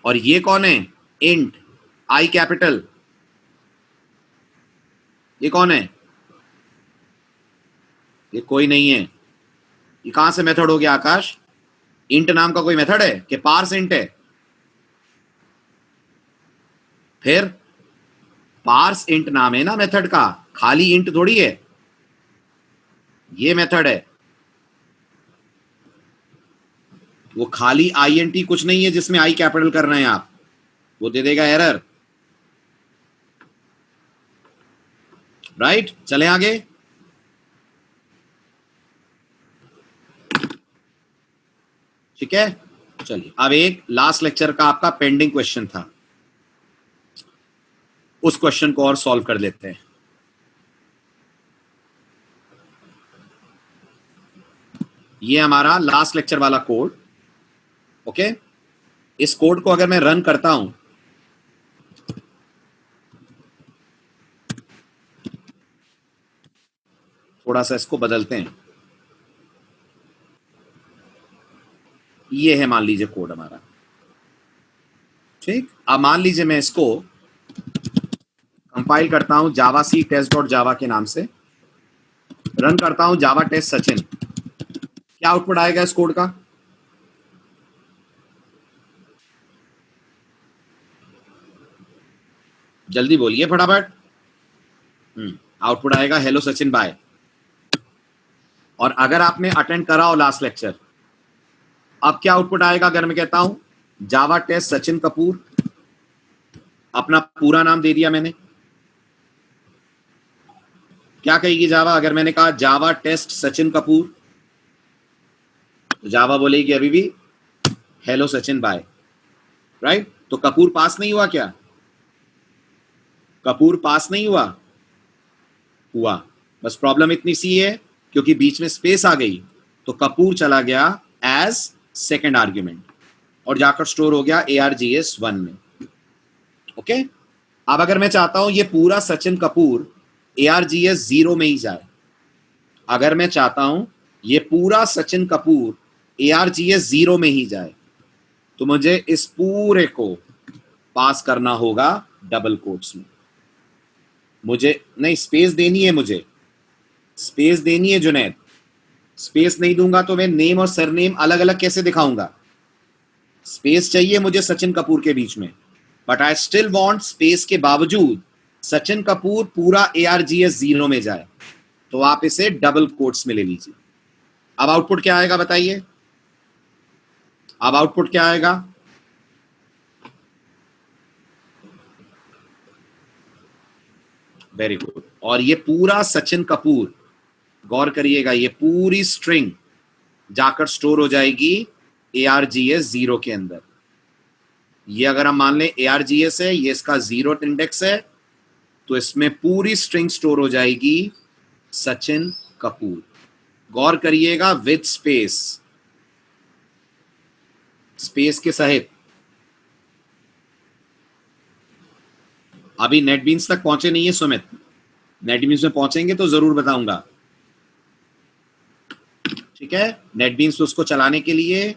और ये कौन है? इंट, आई कैपिटल। ये कौन है? ये कोई नहीं है। ये कहां से मेथड हो गया आकाश? इंट नाम का कोई मेथड है कि पार्स इंट है? फिर पार्स इंट नाम है ना मेथड का, खाली इंट थोड़ी है। ये मेथड है, वो खाली आईएनटी कुछ नहीं है जिसमें आई कैपिटल कर रहे हैं आप, वो दे देगा एरर। राइट, चले आगे। ठीक है, चलिए अब एक लास्ट लेक्चर का आपका पेंडिंग क्वेश्चन था, उस क्वेश्चन को और सॉल्व कर लेते हैं। ये हमारा लास्ट लेक्चर वाला कोड, ओके। इस कोड को अगर मैं रन करता हूं, थोड़ा सा इसको बदलते हैं। ये है मान लीजिए कोड हमारा, ठीक। अब मान लीजिए मैं इसको कंपाइल करता हूं जावा सी टेस्ट डॉट जावा के नाम से, रन करता हूं जावा टेस्ट सचिन। क्या आउटपुट आएगा इस कोड का? जल्दी बोलिए फटाफट। आउटपुट आएगा हेलो सचिन बाय। और अगर आपने अटेंड करा हो लास्ट लेक्चर, अब क्या आउटपुट आएगा अगर मैं कहता हूं जावा टेस्ट सचिन कपूर, अपना पूरा नाम दे दिया मैंने। क्या कहेगी जावा अगर मैंने कहा जावा टेस्ट सचिन कपूर? तो जावा बोलेगी अभी भी हेलो सचिन बाय, राइट? तो कपूर पास नहीं हुआ क्या? कपूर पास नहीं हुआ? हुआ। बस प्रॉब्लम इतनी सी है, क्योंकि बीच में स्पेस आ गई तो कपूर चला गया एज सेकेंड आर्ग्यूमेंट और जाकर स्टोर हो गया ARGS1 में। ओके, अब अगर मैं चाहता हूं ये पूरा सचिन कपूर ARGS0 में ही जाए, अगर मैं चाहता हूं ये पूरा सचिन कपूर ARGS0 में ही जाए, तो मुझे इस पूरे को पास करना होगा डबल कोट्स में। मुझे नहीं, स्पेस देनी है, मुझे स्पेस देनी है जुनैद। स्पेस नहीं दूंगा तो मैं नेम और सरनेम अलग अलग कैसे दिखाऊंगा? स्पेस चाहिए मुझे सचिन कपूर के बीच में, but I still want space के बावजूद सचिन कपूर पूरा ARGS0 में जाए, तो आप इसे डबल कोट्स में ले लीजिए। अब आउटपुट क्या आएगा बताइए? अब आउटपुट क्या आएगा? Very good. और ये पूरा सचिन कपूर, गौर करिएगा, ये पूरी स्ट्रिंग जाकर स्टोर हो जाएगी ARGS0 के अंदर। ये अगर हम मान लें ARGS है, ये इसका 0 इंडेक्स है, तो इसमें पूरी स्ट्रिंग स्टोर हो जाएगी सचिन कपूर। गौर करिएगा, विद स्पेस, स्पेस के सहित। अभी नेटबीन्स तक पहुंचे नहीं है सुमित, नेटबीन्स में पहुंचेंगे तो जरूर बताऊंगा, ठीक है? नेटबीन्स उसको चलाने के लिए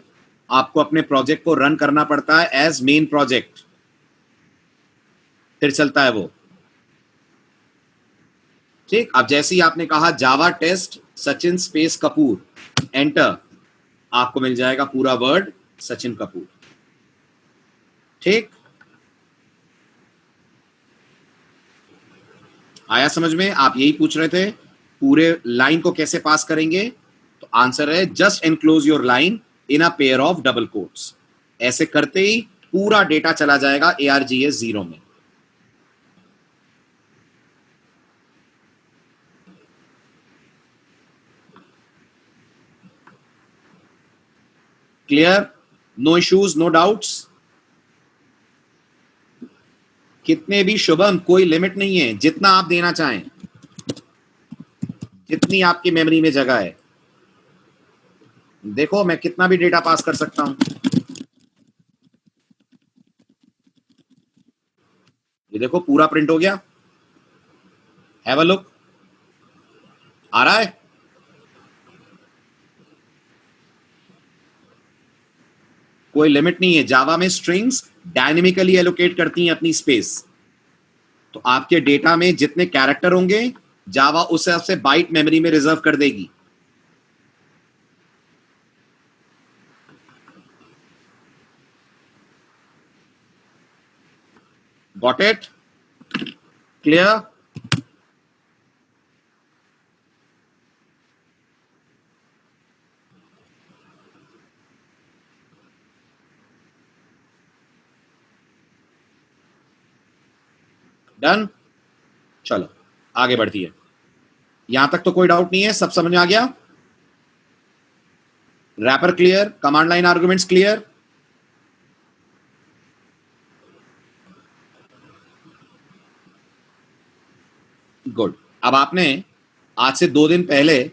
आपको अपने प्रोजेक्ट को रन करना पड़ता है एज मेन प्रोजेक्ट, फिर चलता है वो, ठीक? अब जैसे ही आपने कहा Java test Sachin space Kapoor, enter, आपको मिल जाएगा पूरा वर्ड सचिन कपूर, ठीक? आया समझ में? आप यही पूछ रहे थे पूरे लाइन को कैसे पास करेंगे, तो आंसर है just enclose your line in a pair of double quotes. ऐसे करते ही पूरा डेटा चला जाएगा ARGS0 में। Clear? No issues, no doubts? कितने भी शुभम, कोई लिमिट नहीं है, जितना आप देना चाहें, जितनी आपकी मेमोरी में जगह है। देखो मैं कितना भी डेटा पास कर सकता हूं। ये देखो पूरा प्रिंट हो गया, हैव अ लुक, आ रहा है? कोई लिमिट नहीं है। जावा में स्ट्रिंग्स डायनेमिकली एलोकेट करती हैं अपनी स्पेस, तो आपके डेटा में जितने कैरेक्टर होंगे जावा उस हिसाब से बाइट मेमोरी में रिजर्व कर देगी। Got it? क्लियर? डन? चलो आगे बढ़ती है। यहां तक तो कोई डाउट नहीं है, सब समझ में आ गया? Wrapper clear? Command line arguments clear? Good. अब आपने आज से 2 दिन पहले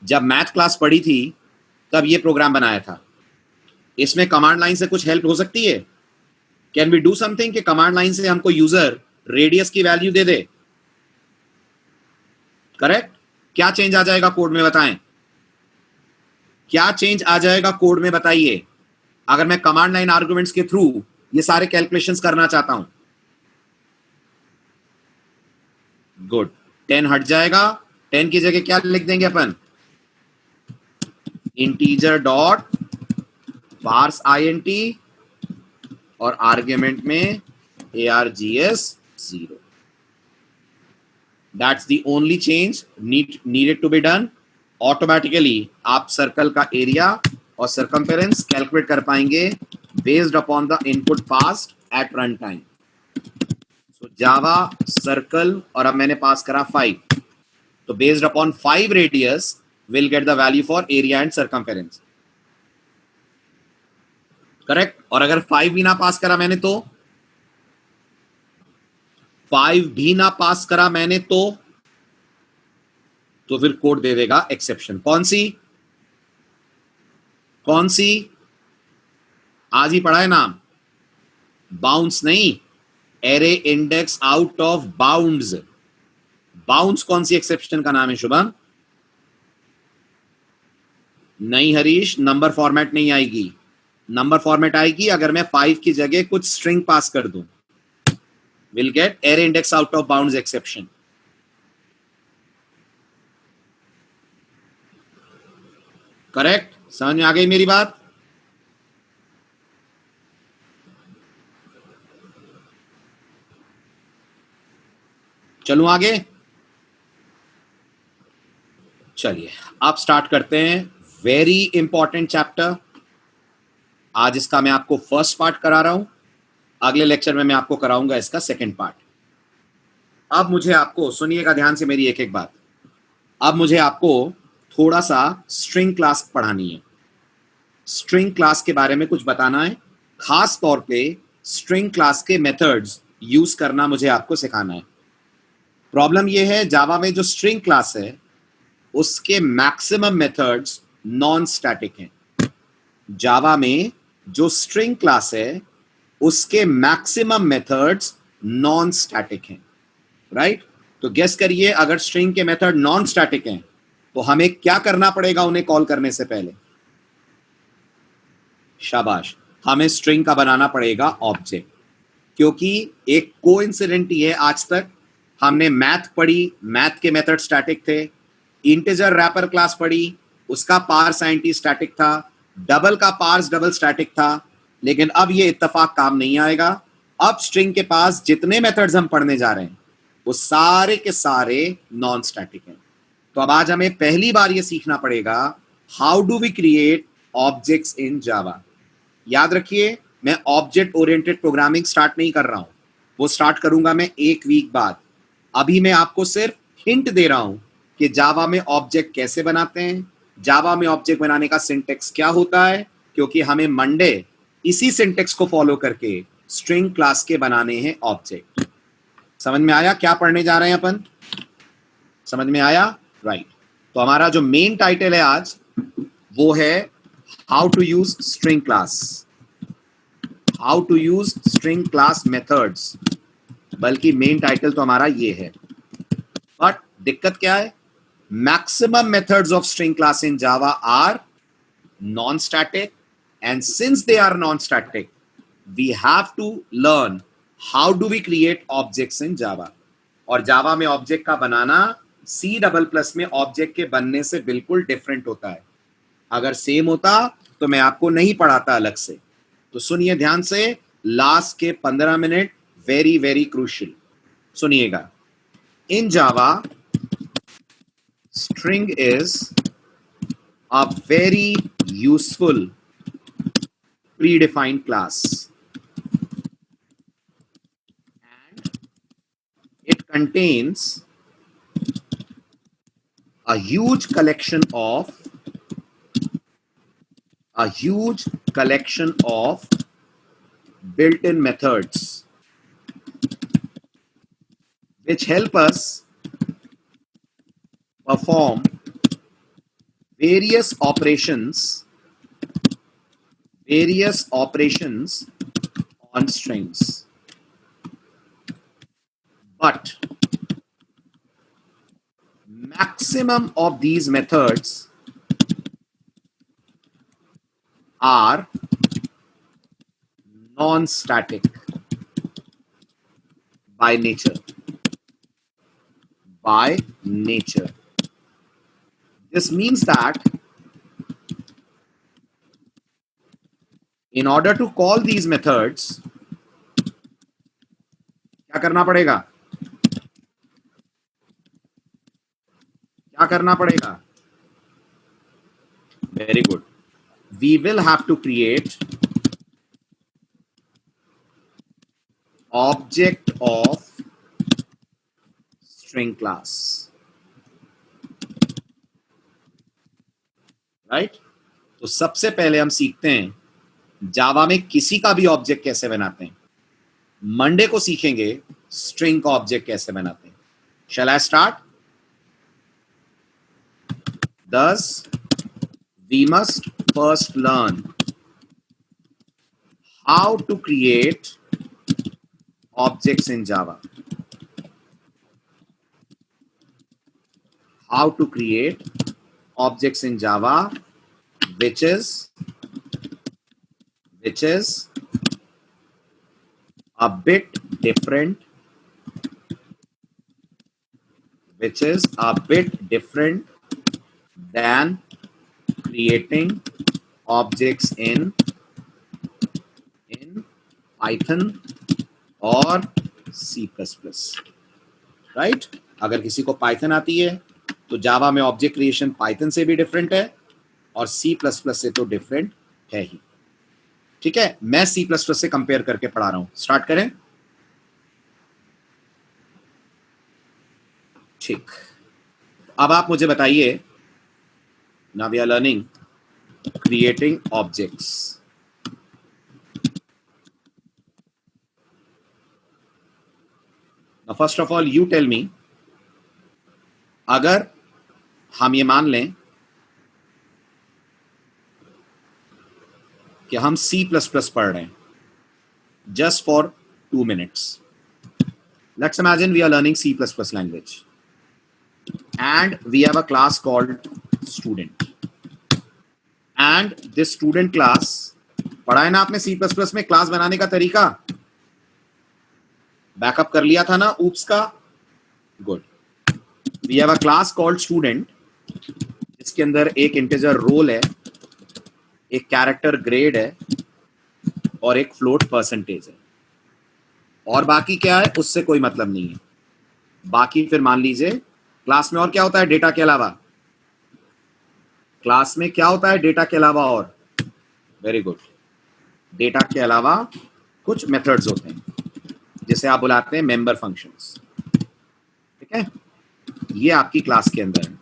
जब मैथ क्लास पढ़ी थी तब ये प्रोग्राम बनाया था। इसमें कमांड लाइन से कुछ हेल्प हो सकती है? कैन वी डू समथिंग कि कमांड लाइन से हमको यूजर रेडियस की वैल्यू दे दे? करेक्ट? क्या चेंज आ जाएगा कोड में बताएं? क्या चेंज आ जाएगा कोड में बताइए, अगर मैं कमांड लाइन आर्गुमेंट्स के थ्रू ये सारे कैलकुलेशंस करना चाहता हूं? गुड। 10 हट जाएगा, 10 की जगह क्या लिख देंगे अपन? इंटीजर डॉट पार्स INT और आर्ग्यूमेंट में ARGS0। That's the only change needed to be done. Automatically आप सर्कल का एरिया और सर्कमफेरेंस कैलकुलेट कर पाएंगे based upon the input passed at run time. So Java circle, और अब मैंने पास करा 5, तो based upon 5 radius will get the value for area and circumference. करेक्ट. और अगर 5 भी ना पास करा मैंने तो 5 भी ना पास करा मैंने तो फिर कोड दे देगा एक्सेप्शन. कौन सी आज ही पढ़ा है नाम. बाउंस नहीं, array index out of bounds. Bounce कौन सी एक्सेप्शन का नाम है शुभम? नहीं हरीश, नंबर फॉर्मेट नहीं आएगी. नंबर फॉर्मेट आएगी अगर मैं 5 की जगह कुछ स्ट्रिंग पास कर दूं. Will get array index out of bounds exception. Correct. समझ में आ गई मेरी बात? चलूं आगे. चलिए अब स्टार्ट करते हैं. Very important chapter. आज इसका मैं आपको फर्स्ट पार्ट करा रहा हूं. अगले लेक्चर में मैं आपको कराऊंगा इसका सेकंड पार्ट. अब मुझे आपको सुनिएगा ध्यान से मेरी एक एक बात. अब मुझे आपको थोड़ा सा स्ट्रिंग क्लास पढ़ानी है. स्ट्रिंग क्लास के बारे में कुछ बताना है. खास तौर पे स्ट्रिंग क्लास के मेथड्स यूज करना मुझे आपको सिखाना है. प्रॉब्लम यह है जावा में जो स्ट्रिंग क्लास है उसके मैक्सिमम मेथड्स नॉन स्टैटिक हैं. जावा में जो स्ट्रिंग क्लास है उसके मैक्सिमम मेथड्स नॉन स्टैटिक हैं. राइट. तो गेस करिए अगर स्ट्रिंग के मेथड नॉन स्टैटिक हैं तो हमें क्या करना पड़ेगा उन्हें कॉल करने से पहले? शाबाश. हमें स्ट्रिंग का बनाना पड़ेगा ऑब्जेक्ट. क्योंकि एक कोइंसिडेंट ही है, आज तक हमने मैथ पढ़ी, मैथ के मेथड स्टैटिक थे. इंटीजर रैपर क्लास पढ़ी, उसका पार्स एंटी स्टैटिक था. डबल का पार्स डबल स्टैटिक था. लेकिन अब ये इत्तेफाक काम नहीं आएगा. अब स्ट्रिंग के पास जितने मेथड्स हम पढ़ने जा रहे हैं वो सारे के सारे नॉन स्टैटिक हैं. तो अब आज हमें पहली बार ये सीखना पड़ेगा how do we create objects in Java. याद रखिए मैं ऑब्जेक्ट ओरिएंटेड प्रोग्रामिंग स्टार्ट नहीं कर रहा हूं, वो स्टार्ट करूंगा मैं एक वीक बाद. अभी मैं आपको सिर्फ हिंट दे रहा हूं कि जावा में ऑब्जेक्ट कैसे बनाते हैं, जावा में ऑब्जेक्ट बनाने का सिंटेक्स क्या होता है. क्योंकि हमें मंडे इसी सिंटेक्स को फॉलो करके स्ट्रिंग क्लास के बनाने हैं ऑब्जेक्ट. समझ में आया क्या पढ़ने जा रहे हैं अपन? समझ में आया? राइट. तो हमारा जो मेन टाइटल है आज वो है how to use string class, how to use string class methods. बल्कि मेन टाइटल तो हमारा ये है. बट दिक्कत क्या है? Maximum methods of string class in Java are non static. And since they are non-static, we have to learn how do we create objects in Java. और जावा में ऑब्जेक्ट का बनाना C++ में ऑब्जेक्ट के बनने से बिल्कुल डिफरेंट होता है. अगर सेम होता तो मैं आपको नहीं पढ़ाता अलग से. तो सुनिए ध्यान से, लास्ट के 15 मिनट वेरी वेरी क्रूशियल. सुनिएगा. इन जावा string is a very useful predefined class and it contains a huge collection of built-in methods which help us perform various operations on strings. But maximum of these methods are non-static by nature. This means that in order to call these methods, क्या करना पड़ेगा? Very good. We will have to create object of string class. Right. तो सबसे पहले हम सीखते हैं जावा में किसी का भी ऑब्जेक्ट कैसे बनाते हैं। मंडे को सीखेंगे स्ट्रिंग का ऑब्जेक्ट कैसे बनाते हैं। Shall I start? Thus, we must first learn how to create objects in Java. How to create objects in Java, which is a bit different, than creating objects in Python और C++, right. अगर किसी को Python आती है तो जावा में object creation Python से भी डिफरेंट है और C++ से तो डिफरेंट है ही। ठीक है, मैं C++ से कंपेयर करके पढ़ा रहा हूं। स्टार्ट करें। ठीक, अब आप मुझे बताइए, now we are learning creating objects. Now first of all you tell me, अगर हम ये मान लें कि हम C++ पढ़ रहे हैं just for 2 minutes. Let's imagine we are learning C++ language and we have a class called student, and this student class, पढ़ा है ना आपने C++ में क्लास बनाने का तरीका? बैकअप कर लिया था ना oops का? Good. We have a class called student जिसके अंदर एक इंटीजर रोल है, एक कैरेक्टर ग्रेड है और एक फ्लोट परसेंटेज है, और बाकी क्या है उससे कोई मतलब नहीं है। बाकी फिर मान लीजिए क्लास में और क्या होता है डेटा के अलावा? क्लास में क्या होता है डेटा के अलावा? और वेरी गुड, डेटा के अलावा कुछ मेथड्स होते हैं जिसे आप बुलाते हैं मेंबर फंक्शंस। ठीक है, ये आपकी क्लास के अंदर है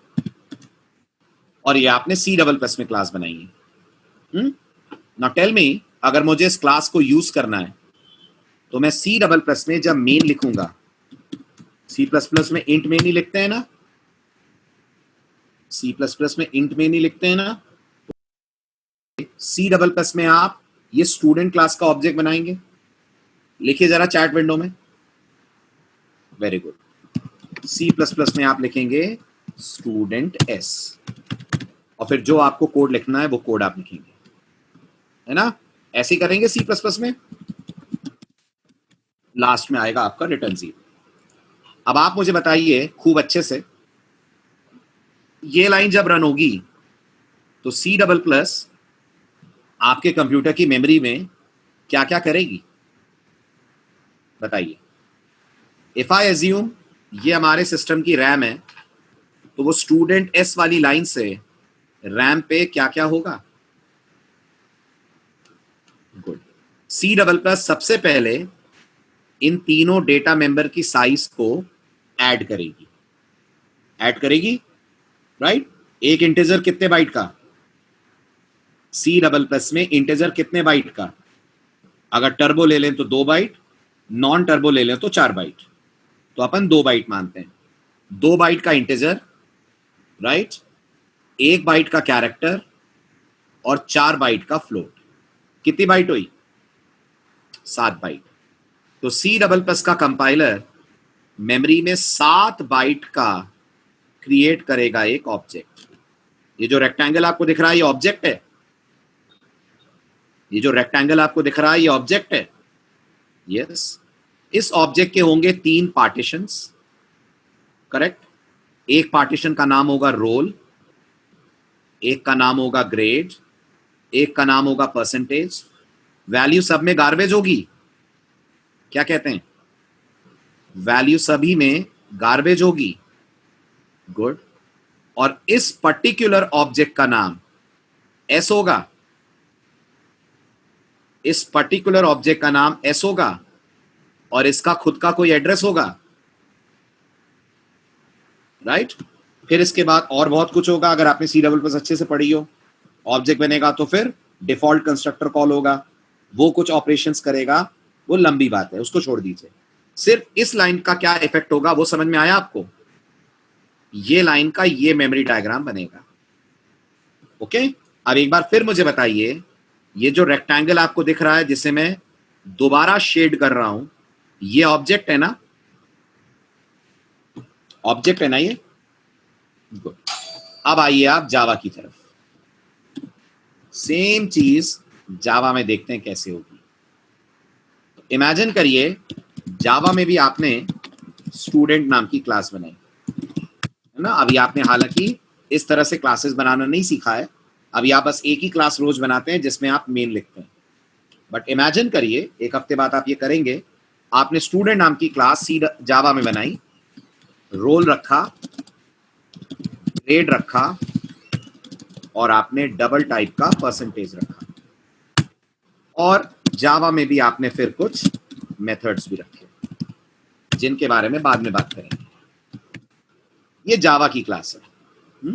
और ये आपने C++ में क्लास बनाई है। नाउ टेल मी, अगर मुझे इस क्लास को यूज करना है तो मैं C++ में जब मेन लिखूंगा, C++ में इंट मेन ही लिखते हैं ना, C++ में इंट मेन ही लिखते हैं ना, C++ में आप ये स्टूडेंट क्लास का ऑब्जेक्ट बनाएंगे। लिखिए जरा चैट विंडो में। वेरी गुड, C++ में आप लिखेंगे स्टूडेंट S और फिर जो आपको कोड लिखना है वो कोड आप लिखेंगे, है ना? ऐसे ही करेंगे C++ में। लास्ट में आएगा आपका रिटर्न 0। अब आप मुझे बताइए खूब अच्छे से, ये लाइन जब रन होगी तो C++ आपके कंप्यूटर की मेमोरी में क्या क्या करेगी बताइए। इफ आई एज्यूम ये हमारे सिस्टम की रैम है तो वो स्टूडेंट S वाली लाइन से रैम पे क्या क्या होगा? गुड, C++ सबसे पहले इन तीनों डेटा मेंबर की साइज को ऐड करेगी, राइट? एक इंटीजर कितने बाइट का? C++ में इंटीजर कितने बाइट का? अगर टर्बो ले लें तो 2 बाइट, नॉन टर्बो ले लें तो 4 बाइट, तो अपन 2 बाइट मानते हैं। 2 बाइट का इंटीजर, राइट, 1 बाइट का कैरेक्टर और 4 बाइट का फ्लोट। कितनी बाइट हुई? 7 बाइट। तो C++ का कंपाइलर मेमोरी में 7 बाइट का क्रिएट करेगा एक ऑब्जेक्ट। ये जो रेक्टेंगल आपको दिख रहा है ये ऑब्जेक्ट है। ये जो रेक्टेंगल आपको दिख रहा है ये ऑब्जेक्ट है। यस, इस ऑब्जेक्ट के होंगे 3 पार्टीशंस, करेक्ट? एक पार्टीशन का नाम होगा रोल, एक का नाम होगा ग्रेड, एक का नाम होगा परसेंटेज। वैल्यू सब में गार्बेज होगी, क्या कहते हैं? वैल्यू सभी में गार्बेज होगी। गुड, और इस पर्टिकुलर ऑब्जेक्ट का नाम S होगा। इस पर्टिकुलर ऑब्जेक्ट का नाम S होगा और इसका खुद का कोई एड्रेस होगा, राइट? फिर इसके बाद और बहुत कुछ होगा अगर आपने C++ अच्छे से पढ़ी हो। ऑब्जेक्ट बनेगा तो फिर डिफॉल्ट कंस्ट्रक्टर कॉल होगा, वो कुछ ऑपरेशंस करेगा, वो लंबी बात है, उसको छोड़ दीजिए। सिर्फ इस लाइन का क्या इफेक्ट होगा वो समझ में आया आपको? ये लाइन का ये मेमोरी डायग्राम बनेगा। ओके, अब एक बार फिर मुझे बताइए, ये जो रेक्टेंगल आपको दिख रहा है जिसे मैं दोबारा शेड कर रहा हूं, ये ऑब्जेक्ट है ना? ऑब्जेक्ट है ना ये? गुड। अब आइए आप जावा की तरफ। सेम चीज जावा में देखते हैं कैसे होगी। इमेजिन करिए जावा में भी आपने स्टूडेंट नाम की क्लास बनाई है ना। अभी आपने हालांकि इस तरह से क्लासेस बनाना नहीं सीखा है, अभी आप बस एक ही क्लास रोज बनाते हैं जिसमें आप मेन लिखते हैं। बट इमेजिन करिए एक हफ्ते बाद आप ये करेंगे, आपने स्टूडेंट नाम की क्लास सी जावा में बनाई, रोल रखा, ग्रेड रखा और आपने डबल टाइप का परसेंटेज रखा, और जावा में भी आपने फिर कुछ मेथड्स भी रखे जिनके बारे में बाद में बात करेंगे। ये जावा की क्लास है।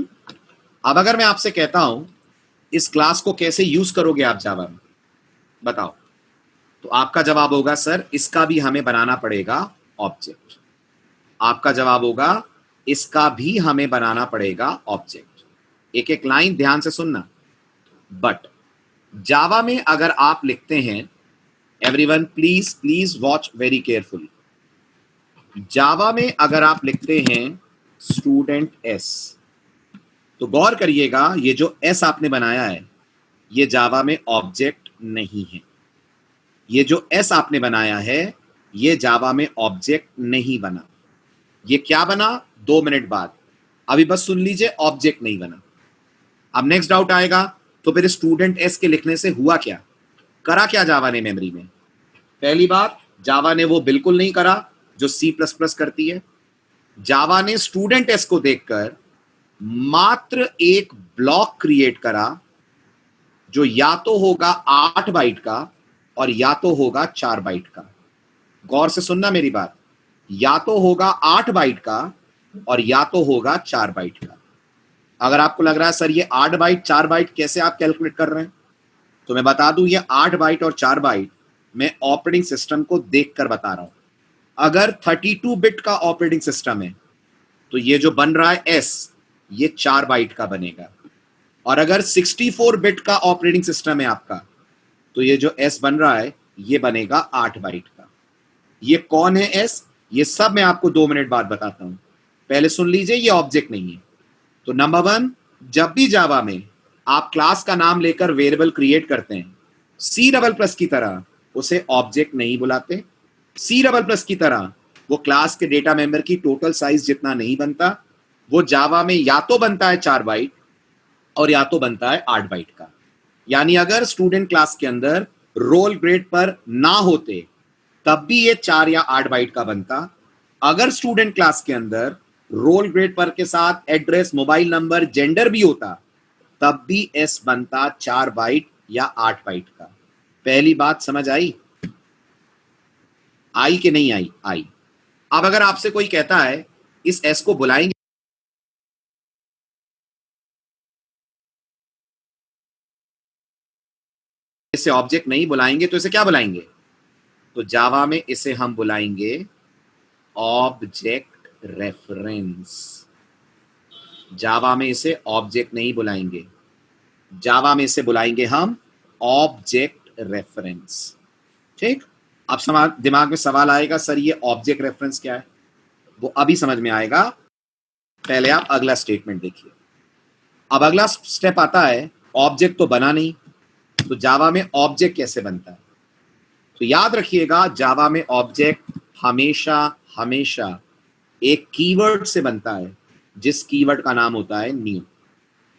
अब अगर मैं आपसे कहता हूं इस क्लास को कैसे यूज करोगे आप जावा में, बताओ, तो आपका जवाब होगा सर इसका भी हमें बनाना पड़ेगा ऑब्जेक्ट। आपका जवाब होगा इसका भी हमें बनाना पड़ेगा ऑब्जेक्ट। एक एक लाइन ध्यान से सुनना। बट जावा में अगर आप लिखते हैं, everyone please please watch very carefully, Java में अगर आप लिखते हैं स्टूडेंट एस, तो गौर करिएगा ये जो एस आपने बनाया है ये जावा में ऑब्जेक्ट नहीं है। ये जो एस आपने बनाया है ये जावा में ऑब्जेक्ट नहीं बना। ये क्या बना? 2 मिनट बाद। अभी बस सुन लीजिए, ऑब्जेक्ट नहीं बना। अब नेक्स्ट डाउट आएगा, तो फिर स्टूडेंट एस के लिखने से हुआ क्या? करा क्या जावा ने मेमोरी में? पहली बात, जावा ने वो बिल्कुल नहीं करा जो C++ करती है। जावा ने स्टूडेंट एस को देखकर मात्र एक ब्लॉक क्रिएट करा जो या तो होगा 8 बाइट का और या तो होगा 4 बाइट का। गौर से सुनना मेरी बात, या तो होगा 8 बाइट का और या तो होगा 4 बाइट का। अगर आपको लग रहा है सर ये 8 बाइट 4 बाइट कैसे आप कैलकुलेट कर रहे हैं, तो मैं बता दूं ये 8 बाइट और 4 बाइट मैं ऑपरेटिंग सिस्टम को देखकर बता रहा हूं। अगर 32 बिट का ऑपरेटिंग सिस्टम है तो ये जो बन रहा है एस ये 4 बाइट का बनेगा, और अगर 64 बिट का ऑपरेटिंग सिस्टम है आपका तो ये जो एस बन रहा है ये बनेगा 8 बाइट का। ये कौन है एस? ये सब मैं आपको 2 मिनट बाद बताता हूं, पहले सुन लीजिए, ये ऑब्जेक्ट नहीं है। तो नंबर 1, जब भी जावा में आप क्लास का नाम लेकर वेरिएबल क्रिएट करते हैं, C++ की तरह उसे ऑब्जेक्ट नहीं बुलाते। C++ की तरह वो क्लास के डेटा मेंबर की टोटल साइज जितना नहीं बनता, वो जावा में या तो बनता है 4 बाइट और या तो बनता है 8 बाइट का। यानी अगर स्टूडेंट क्लास के अंदर रोल ग्रेड पर ना होते तब भी ये 4 या 8 बाइट का बनता। अगर स्टूडेंट क्लास के अंदर रोल ग्रेड पर के साथ एड्रेस, मोबाइल नंबर, जेंडर भी होता तब भी एस बनता 4 बाइट या 8 बाइट का। पहली बात समझ आई? आई कि नहीं आई? आई। अब अगर आपसे कोई कहता है इस एस को बुलाएंगे, इसे ऑब्जेक्ट नहीं बुलाएंगे तो इसे क्या बुलाएंगे? तो जावा में इसे हम बुलाएंगे ऑब्जेक्ट रेफरेंस। जावा में इसे ऑब्जेक्ट नहीं बुलाएंगे, जावा में इसे बुलाएंगे हम ऑब्जेक्ट रेफरेंस। ठीक? अब दिमाग में सवाल आएगा सर ये ऑब्जेक्ट रेफरेंस क्या है? वो अभी समझ में आएगा, पहले आप अगला स्टेटमेंट देखिए। अब अगला स्टेप आता है, ऑब्जेक्ट तो बना नहीं, तो जावा में ऑब्जेक्ट कैसे बनता है? तो याद रखिएगा जावा में ऑब्जेक्ट हमेशा हमेशा एक कीवर्ड से बनता है जिस कीवर्ड का नाम होता है न्यू।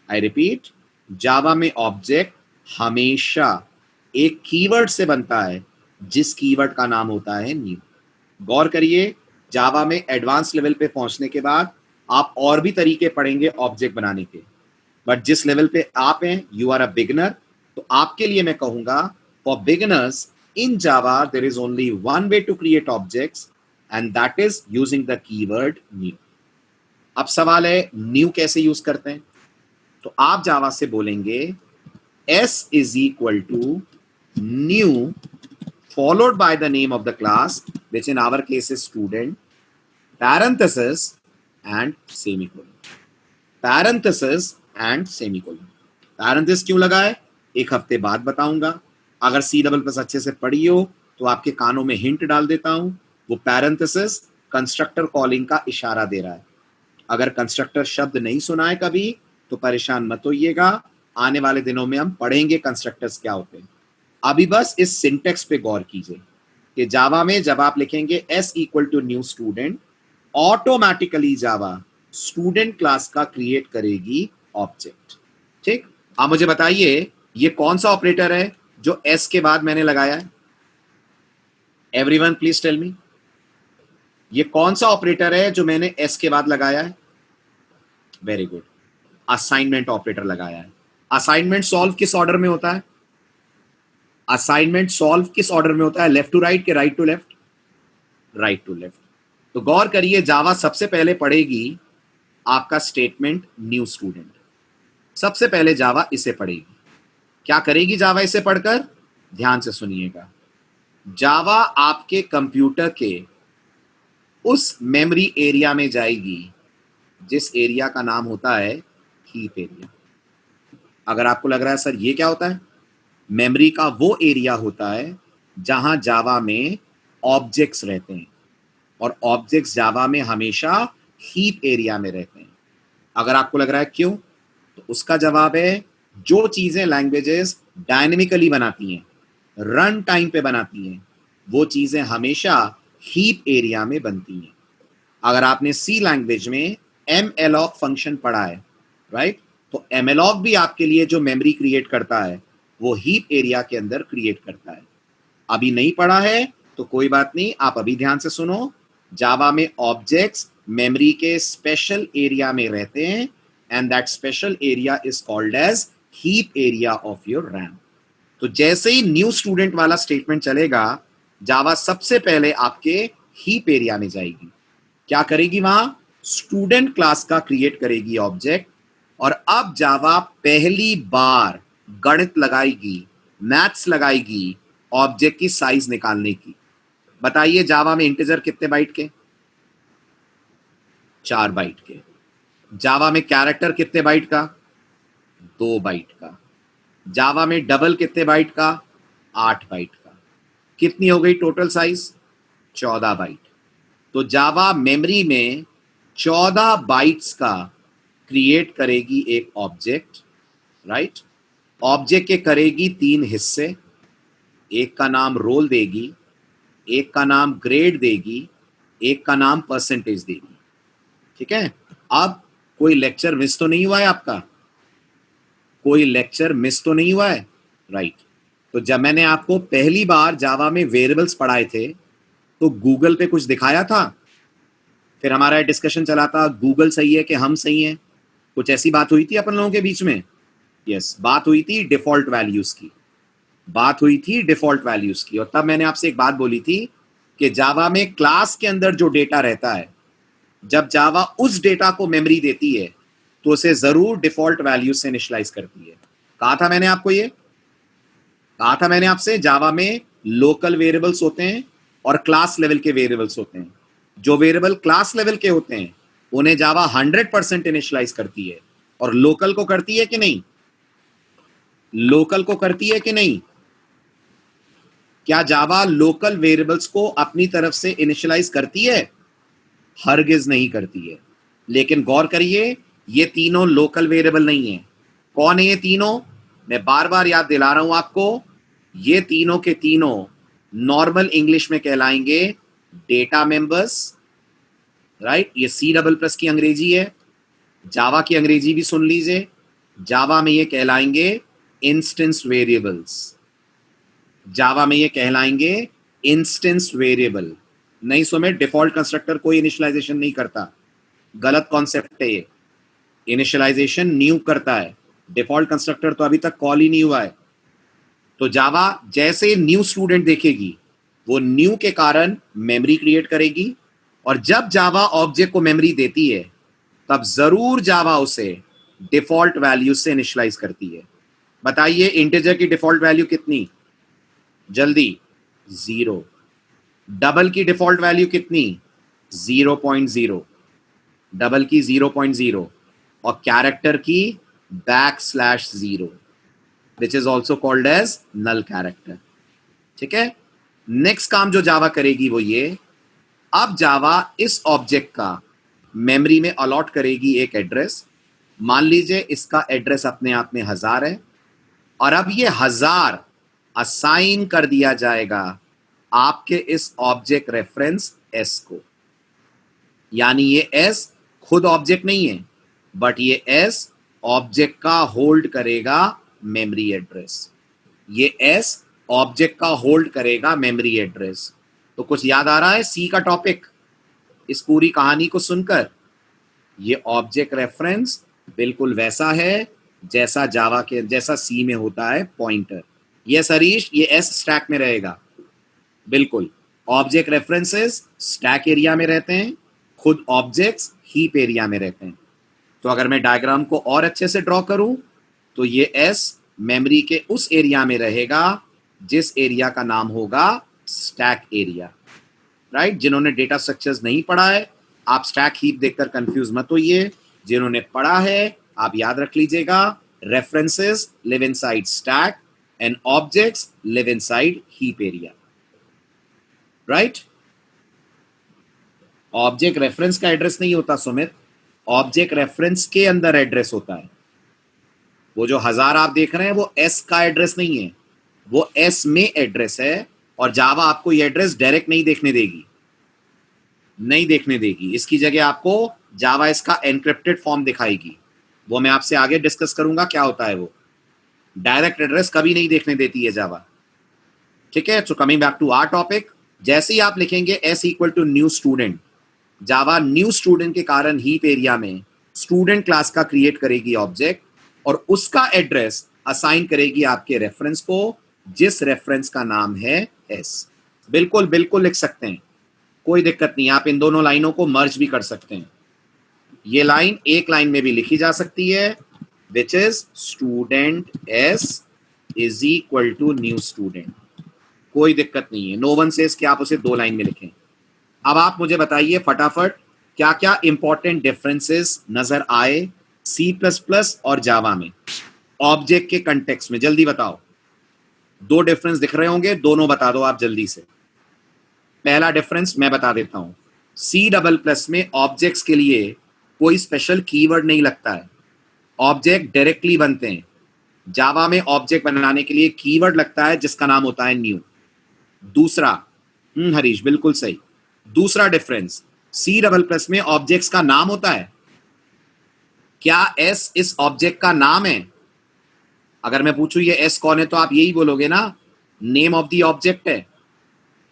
आई रिपीट, जावा में ऑब्जेक्ट हमेशा एक कीवर्ड से बनता है जिस कीवर्ड का नाम होता है न्यू। गौर करिए, जावा में एडवांस लेवल पे पहुंचने के बाद आप और भी तरीके पढ़ेंगे ऑब्जेक्ट बनाने के, बट जिस लेवल पे आप हैं, यू आर अ बिगिनर, तो आपके लिए मैं कहूंगा for beginners in Java there is only one way to create objects and that is using the keyword new. अब सवाल है न्यू कैसे यूज करते हैं? तो आप जावा से बोलेंगे s is equal to new followed by the name of the class, which in our case is student, parenthesis and semicolon. parenthesis and semicolon. Parenthesis क्यों लगा है एक हफ्ते बाद बताऊंगा. अगर सी डबल प्लस अच्छे से पढ़ी हो तो आपके कानों में हिंट डाल देता हूं. वो पैरेंथेसिस कंस्ट्रक्टर कॉलिंग का इशारा दे रहा है. अगर कंस्ट्रक्टर शब्द नहीं सुना है कभी तो परेशान मत होइएगा. आने वाले दिनों में हम पढ़ेंगे कंस्ट्रक्टर्स क्या होते हैं. अभी बस इस सिंटेक्स पे गौर कीजिए कि जावा में जब आप लिखेंगे s equal to new student, automatically Java student class का क्रिएट करेगी ऑब्जेक्ट. ठीक, अब मुझे बताइए ये कौन सा ऑपरेटर है जो s के बाद मैंने लगाया है. एवरीवन प्लीज टेल मी, ये कौन सा ऑपरेटर है जो मैंने s के बाद लगाया है. वेरी गुड, असाइनमेंट ऑपरेटर लगाया है. असाइनमेंट सॉल्व किस ऑर्डर में होता है. असाइनमेंट सॉल्व किस ऑर्डर में होता है, लेफ्ट टू राइट के right to left. Right to left. तो गौर करिए जावा सबसे पहले पढ़ेगी आपका स्टेटमेंट न्यू स्टूडेंट. सबसे पहले जावा इसे पढ़ेगी. क्या करेगी जावा इसे पढ़कर, ध्यान से सुनिएगा. जावा आपके कंप्यूटर के उस मेमोरी एरिया में जाएगी जिस एरिया का नाम होता है हीप एरिया. अगर आपको लग रहा है सर ये क्या होता है, मेमोरी का वो एरिया होता है जहां जावा में ऑब्जेक्ट्स रहते हैं और ऑब्जेक्ट्स जावा में हमेशा हीप एरिया में रहते हैं. अगर आपको लग रहा है क्यों, तो उसका जवाब है जो चीजें लैंग्वेजेस डायनेमिकली बनाती हैं, रन टाइम पे बनाती हैं, वो चीजें हमेशा हीप एरिया में बनती हैं. अगर आपने सी लैंग्वेज में malloc फंक्शन पढ़ा है, राइट, तो malloc भी आपके लिए जो मेमोरी क्रिएट करता है वो हीप एरिया के अंदर क्रिएट करता है. अभी नहीं पढ़ा है तो कोई बात नहीं, आप अभी ध्यान से सुनो. जावा में ऑब्जेक्ट्स मेमोरी के स्पेशल एरिया में रहते हैं and that special area is called as heap area of your RAM. तो जैसे ही न्यू स्टूडेंट वाला स्टेटमेंट चलेगा, जावा सबसे पहले आपके हीप एरिया में जाएगी. क्या करेगी वहां, स्टूडेंट क्लास का क्रिएट करेगी ऑब्जेक्ट. और अब जावा पहली बार गणित लगाएगी, मैथ्स लगाएगी ऑब्जेक्ट की साइज निकालने की. बताइए जावा में इंटीजर कितने बाइट के, 4 बाइट के. जावा में कैरेक्टर कितने बाइट का, 2 बाइट का. जावा में डबल कितने बाइट का, 8 बाइट का. कितनी हो गई टोटल साइज, 14 बाइट. तो जावा मेमोरी में 14 बाइट्स का क्रिएट करेगी एक ऑब्जेक्ट, राइट. ऑब्जेक्ट के करेगी 3 हिस्से. एक का नाम रोल देगी, एक का नाम ग्रेड देगी, एक का नाम परसेंटेज देगी. ठीक है. अब कोई लेक्चर मिस तो नहीं हुआ है आपका, कोई लेक्चर मिस तो नहीं हुआ है, राइट. तो जब मैंने आपको पहली बार जावा में वेरिएबल्स पढ़ाए थे तो गूगल पे कुछ दिखाया था, फिर हमारा डिस्कशन चला था गूगल सही है कि हम सही हैं. कुछ ऐसी बात हुई थी अपन लोगों के बीच में. यस, बात हुई थी डिफॉल्ट वैल्यूज की, बात हुई थी डिफॉल्ट वैल्यूज की. और तब मैंने आपसे एक बात बोली थी कि जावा में क्लास के अंदर जो डेटा रहता है, जब जावा उस डेटा को मेमोरी देती है तो उसे जरूर डिफॉल्ट वैल्यूज से इनिशियलाइज करती है. कहा था मैंने आपको, ये कहा था मैंने आपसे, जावा में लोकल वेरिएबल्स होते हैं और क्लास लेवल के वेरिएबल्स होते हैं. जो वेरिएबल क्लास लेवल के होते हैं उन्हें जावा 100% इनिशियलाइज करती है, और लोकल को करती है कि नहीं, लोकल को करती है कि नहीं. क्या जावा लोकल वेरिएबल्स को अपनी तरफ से इनिशियलाइज करती है, हरगिज नहीं करती है. लेकिन गौर करिए ये तीनों लोकल वेरिएबल नहीं है. कौन है ये तीनों, मैं बार बार याद दिला रहा हूं आपको, ये तीनों के तीनों नॉर्मल इंग्लिश में कहलाएंगे डेटा मेंबर्स, राइट. ये सी डबल प्लस की अंग्रेजी है, जावा की अंग्रेजी भी सुन लीजिए. जावा में ये कहलाएंगे इंस्टेंस वेरिएबल्स, जावा में ये कहलाएंगे इंस्टेंस वेरिएबल. नहीं सुने, डिफॉल्ट कंस्ट्रक्टर कोई इनिशियलाइजेशन नहीं करता, गलत कॉन्सेप्ट है ये. इनिशियलाइजेशन न्यू करता है, डिफॉल्ट कंस्ट्रक्टर तो अभी तक कॉल ही नहीं हुआ है. तो जावा जैसे न्यू स्टूडेंट देखेगी वो न्यू के कारण मेमोरी क्रिएट करेगी, और जब जावा ऑब्जेक्ट को मेमोरी देती है तब जरूर जावा उसे डिफॉल्ट वैल्यू से इनिशियलाइज करती है. बताइए इंटीजर की डिफॉल्ट वैल्यू कितनी, जल्दी, 0। डबल की डिफॉल्ट वैल्यू कितनी, 0.0, डबल की 0.0, और कैरेक्टर की \0, which is also called as null character. ठीक है, नेक्स्ट काम जो जावा करेगी वो ये, अब जावा इस ऑब्जेक्ट का मेमोरी में अलॉट करेगी एक एड्रेस। मान लीजिए इसका एड्रेस अपने आप में 1000 है, और अब ये 1000 असाइन कर दिया जाएगा आपके इस ऑब्जेक्ट रेफरेंस एस को। यानी ये एस खुद ऑब्जेक्ट नहीं है, बट ये एस ऑब्जेक्ट का होल्ड करेगा मेमोरी एड्रेस। ये एस ऑब्जेक्ट का होल्ड करेगा मेमोरी एड्रेस। तो कुछ याद आ रहा है सी का टॉपिक इस पूरी कहानी को सुनकर? ये ऑब्जेक्ट रेफरेंस बिल्कुल वैसा है जैसा जावा के, जैसा सी में होता है पॉइंटर। यस हरीश, ये एस स्टैक में रहेगा। बिल्कुल, ऑब्जेक्ट रेफरेंसेस स्टैक एरिया में रहते हैं, खुद ऑब्जेक्ट्स हीप एरिया में रहते हैं। तो अगर मैं डायग्राम को और अच्छे से ड्रॉ करूं तो ये एस मेमोरी के उस एरिया में रहेगा जिस एरिया का नाम होगा स्टैक एरिया। राइट, जिन्होंने डेटा स्ट्रक्चर्स नहीं पढ़ा है आप स्टैक हीप देखकर कंफ्यूज मत होइए, जिन्होंने पढ़ा है आप याद रख लीजिएगा, references live inside stack and objects live inside heap area. Right, object reference का एड्रेस नहीं होता सुमित, ऑब्जेक्ट रेफरेंस के अंदर एड्रेस होता है। वो जो 1000 आप देख रहे हैं वो एस का एड्रेस नहीं है, वो एस में एड्रेस है, और जावा आपको ये एड्रेस डायरेक्ट नहीं देखने देगी, नहीं देखने देगी। इसकी जगह आपको जावा इसका एनक्रिप्टेड फॉर्म दिखाएगी, वो मैं आपसे आगे डिस्कस करूंगा क्या होता है वो। डायरेक्ट एड्रेस कभी नहीं देखने देती है जावा। ठीक है, so coming back to our topic, जैसे ही आप लिखेंगे S equal to new student, Java new student के कारण हीप एरिया में स्टूडेंट क्लास का क्रिएट करेगी ऑब्जेक्ट, और उसका एड्रेस असाइन करेगी आपके रेफरेंस को, जिस रेफरेंस का नाम है एस। बिल्कुल बिल्कुल लिख सकते हैं, कोई दिक्कत नहीं, आप इन दोनों लाइनों को मर्ज भी कर सकते हैं। ये लाइन एक लाइन में भी लिखी जा सकती है, which is student S is equal to new student, कोई दिक्कत नहीं है। नो वन सेज कि आप उसे 2 लाइन में लिखें। अब आप मुझे बताइए फटाफट क्या क्या इंपॉर्टेंट डिफरेंसेस नजर आए C++ और जावा में ऑब्जेक्ट के कंटेक्स्ट में, जल्दी बताओ। 2 डिफरेंस दिख रहे होंगे, दोनों बता दो आप जल्दी से। पहला डिफरेंस मैं बता देता हूं, C++ में ऑब्जेक्ट्स के लिए कोई स्पेशल कीवर्ड नहीं लगता है, ऑब्जेक्ट डायरेक्टली बनते हैं। जावा में ऑब्जेक्ट बनाने के लिए कीवर्ड लगता है जिसका नाम होता है न्यू। दूसरा, हरीश बिल्कुल सही, दूसरा डिफरेंस, C++ में ऑब्जेक्ट्स का नाम होता है। क्या एस इस ऑब्जेक्ट का नाम है? अगर मैं पूछूं ये एस कौन है तो आप यही बोलोगे ना, नेम ऑफ द ऑब्जेक्ट है।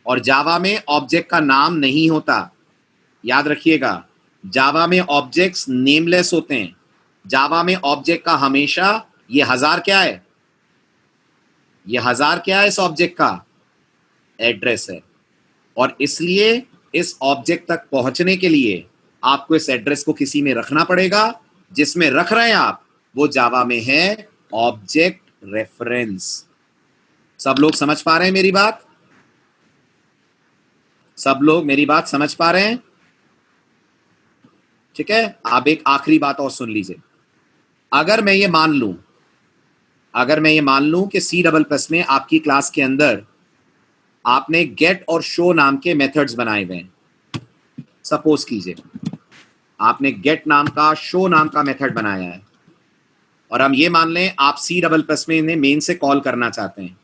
और जावा में ऑब्जेक्ट का नाम नहीं होता, याद रखिएगा, जावा में ऑब्जेक्ट्स नेमलेस होते हैं। जावा में ऑब्जेक्ट का हमेशा, ये 1000 क्या है, ये 1000 क्या है, इस ऑब्जेक्ट का एड्रेस है, और इसलिए इस ऑब्जेक्ट तक पहुंचने के लिए आपको इस एड्रेस को किसी में रखना पड़ेगा, जिसमें रख रहे हैं आप वो जावा में है ऑब्जेक्ट रेफरेंस। सब लोग समझ पा रहे हैं मेरी बात? सब लोग मेरी बात समझ पा रहे हैं? ठीक है, आप एक आखिरी बात और सुन लीजिए। अगर मैं ये मान लूं कि C++ में आपकी क्लास के अंदर आपने गेट और शो नाम के मेथड्स बनाए हुए हैं, सपोज कीजिए आपने गेट नाम का, शो नाम का मेथड बनाया है, और हम ये मान लें आप C++ में इन्हें मेन से कॉल करना चाहते हैं।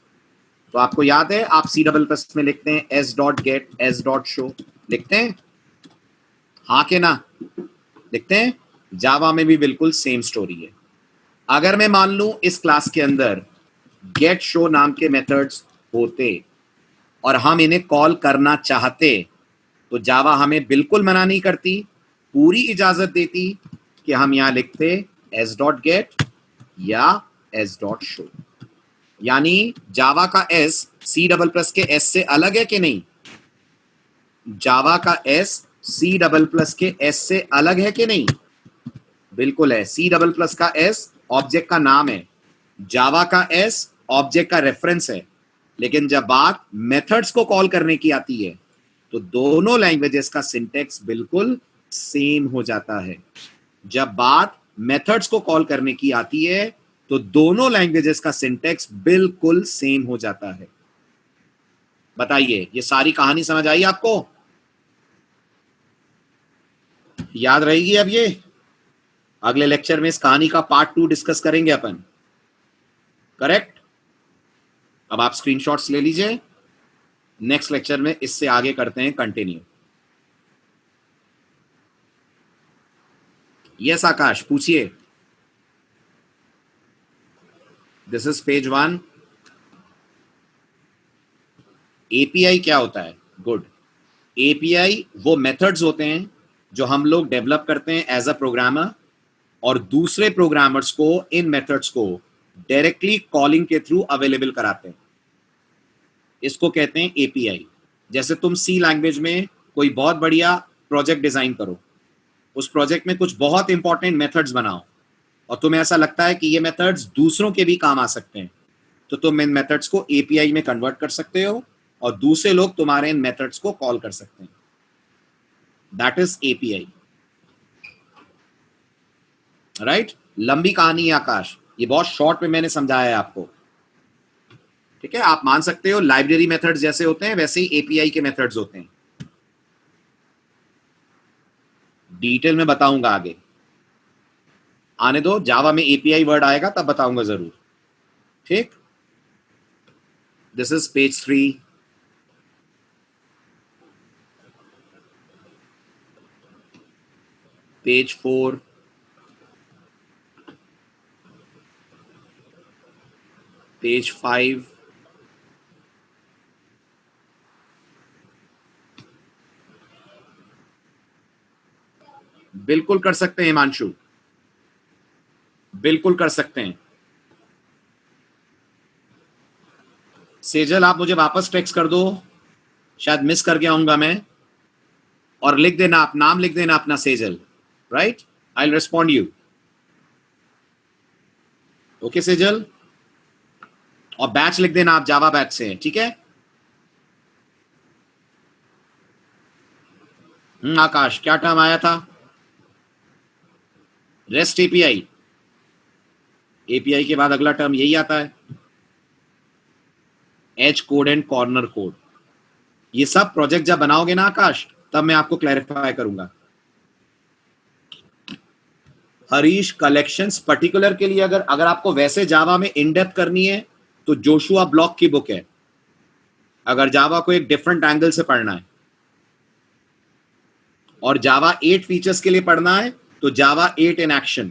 तो आपको याद है आप C++ में लिखते हैं s.get s.show, लिखते हैं हाँ के ना, लिखते हैं। जावा में भी बिल्कुल सेम स्टोरी है। अगर मैं मान लूं इस क्लास के अंदर गेट शो नाम के मेथड्स होते और हम इन्हें कॉल करना चाहते, तो जावा हमें बिल्कुल मना नहीं करती, पूरी इजाजत देती कि हम यहां लिखते s.get या s.show। यानी जावा का S C++ के S से अलग है कि नहीं? जावा का S C++ के S से अलग है कि नहीं? बिल्कुल है। C++ का S ऑब्जेक्ट का नाम है, जावा का एस ऑब्जेक्ट का रेफरेंस है, लेकिन जब बात मेथड्स को कॉल करने की आती है तो दोनों लैंग्वेजेस का सिंटेक्स बिल्कुल सेम हो जाता है। जब बात मेथड्स को कॉल करने की आती है तो दोनों लैंग्वेजेस का सिंटेक्स बिल्कुल सेम हो जाता है। बताइए, ये सारी कहानी समझ आई आपको? याद रहेगी अब ये? अगले लेक्चर में इस कहानी का पार्ट 2 डिस्कस करेंगे अपन। करेक्ट? अब आप स्क्रीनशॉट्स ले लीजिए, नेक्स्ट लेक्चर में इससे आगे करते हैं कंटिन्यू। यस आकाश, पूछिए। This is page 1। एपीआई क्या होता है? गुड। एपीआई वो मेथड्स होते हैं जो हम लोग डेवलप करते हैं एज अ प्रोग्रामर, और दूसरे प्रोग्रामर्स को इन मेथड्स को डायरेक्टली कॉलिंग के थ्रू अवेलेबल कराते हैं। इसको कहते हैं एपीआई। जैसे तुम सी लैंग्वेज में कोई बहुत बढ़िया प्रोजेक्ट डिजाइन करो, उस प्रोजेक्ट में कुछ बहुत इंपॉर्टेंट मेथड्स बनाओ, और तुम्हें ऐसा लगता है कि ये मेथड्स दूसरों के भी काम आ सकते हैं, तो तुम इन मेथड्स को एपीआई में कन्वर्ट कर सकते हो और दूसरे लोग तुम्हारे इन मेथड्स को कॉल कर सकते हैं। That is API. राइट? लंबी कहानी है आकाश, ये बहुत शॉर्ट में मैंने समझाया है आपको। ठीक है, आप मान सकते हो लाइब्रेरी मेथड्स जैसे होते हैं वैसे ही एपीआई के मेथड्स होते हैं। डिटेल में बताऊंगा आगे, आने दो, जावा में एपीआई वर्ड आएगा तब बताऊंगा जरूर। ठीक, this is page 3। Page 4, page 5, बिल्कुल कर सकते हैं हिमांशु, बिल्कुल कर सकते हैं। सेजल, आप मुझे वापस टेक्स्ट कर दो, शायद मिस कर गया हूंगा मैं, और लिख देना, आप नाम लिख देना अपना Sejal. Right? I will respond you. Okay Sejal, और बैच लिख देना, आप जावा बैच से हैं। ठीक है? आकाश, क्या टर्म आया था? Rest API. एपीआई के बाद अगला टर्म यही आता है, edge code and corner code. ये सब प्रोजेक्ट जब बनाओगे ना आकाश, तब मैं आपको क्लैरिफाई करूंगा। हरीश, कलेक्शंस पर्टिकुलर के लिए अगर आपको वैसे जावा में इन डेप्थ करनी है तो जोशुआ ब्लॉक की बुक है, अगर जावा को एक डिफरेंट एंगल से पढ़ना है। और जावा 8 फीचर्स के लिए पढ़ना है तो जावा 8 in action,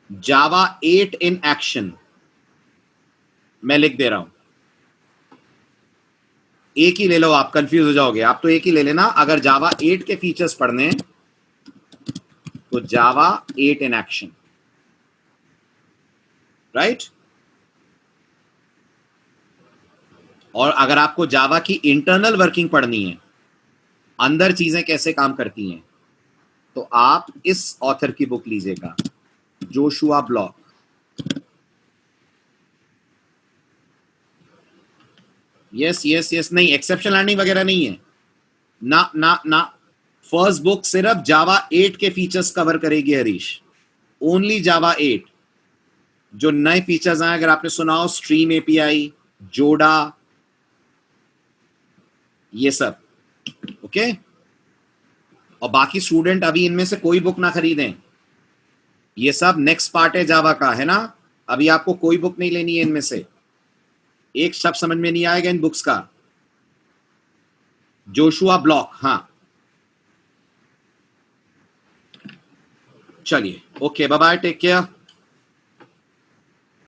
Java 8 in action मैं लिख दे रहा हूं। एक ही ले लो, आप कंफ्यूज हो जाओगे। आप तो एक ही ले लेना, अगर जावा 8 के फीचर्स पढ़ने हैं तो जावा 8 इन एक्शन। राइट? और अगर आपको जावा की इंटरनल वर्किंग पढ़नी है, अंदर चीजें कैसे काम करती हैं, तो आप इस ऑथर की बुक लीजिएगा, Joshua block. Yes yes yes, नहीं एक्सेप्शन लैंडिंग वगैरह नहीं है ना ना ना। फर्स्ट बुक सिर्फ जावा 8 के फीचर्स कवर करेगी हरीश, ओनली जावा 8। जो नए फीचर्स आए, अगर आपने सुना हो, स्ट्रीम एपीआई, जोडा, ये सब। ओके? और बाकी स्टूडेंट अभी इनमें से कोई बुक ना खरीदें, ये सब नेक्स्ट पार्ट है जावा का, है ना? अभी आपको कोई बुक नहीं लेनी है इनमें से। एक शब्द समझ में नहीं आएगा इन बुक्स का। जोशुआ ब्लॉक, हाँ। चलिए, okay, bye bye, take care.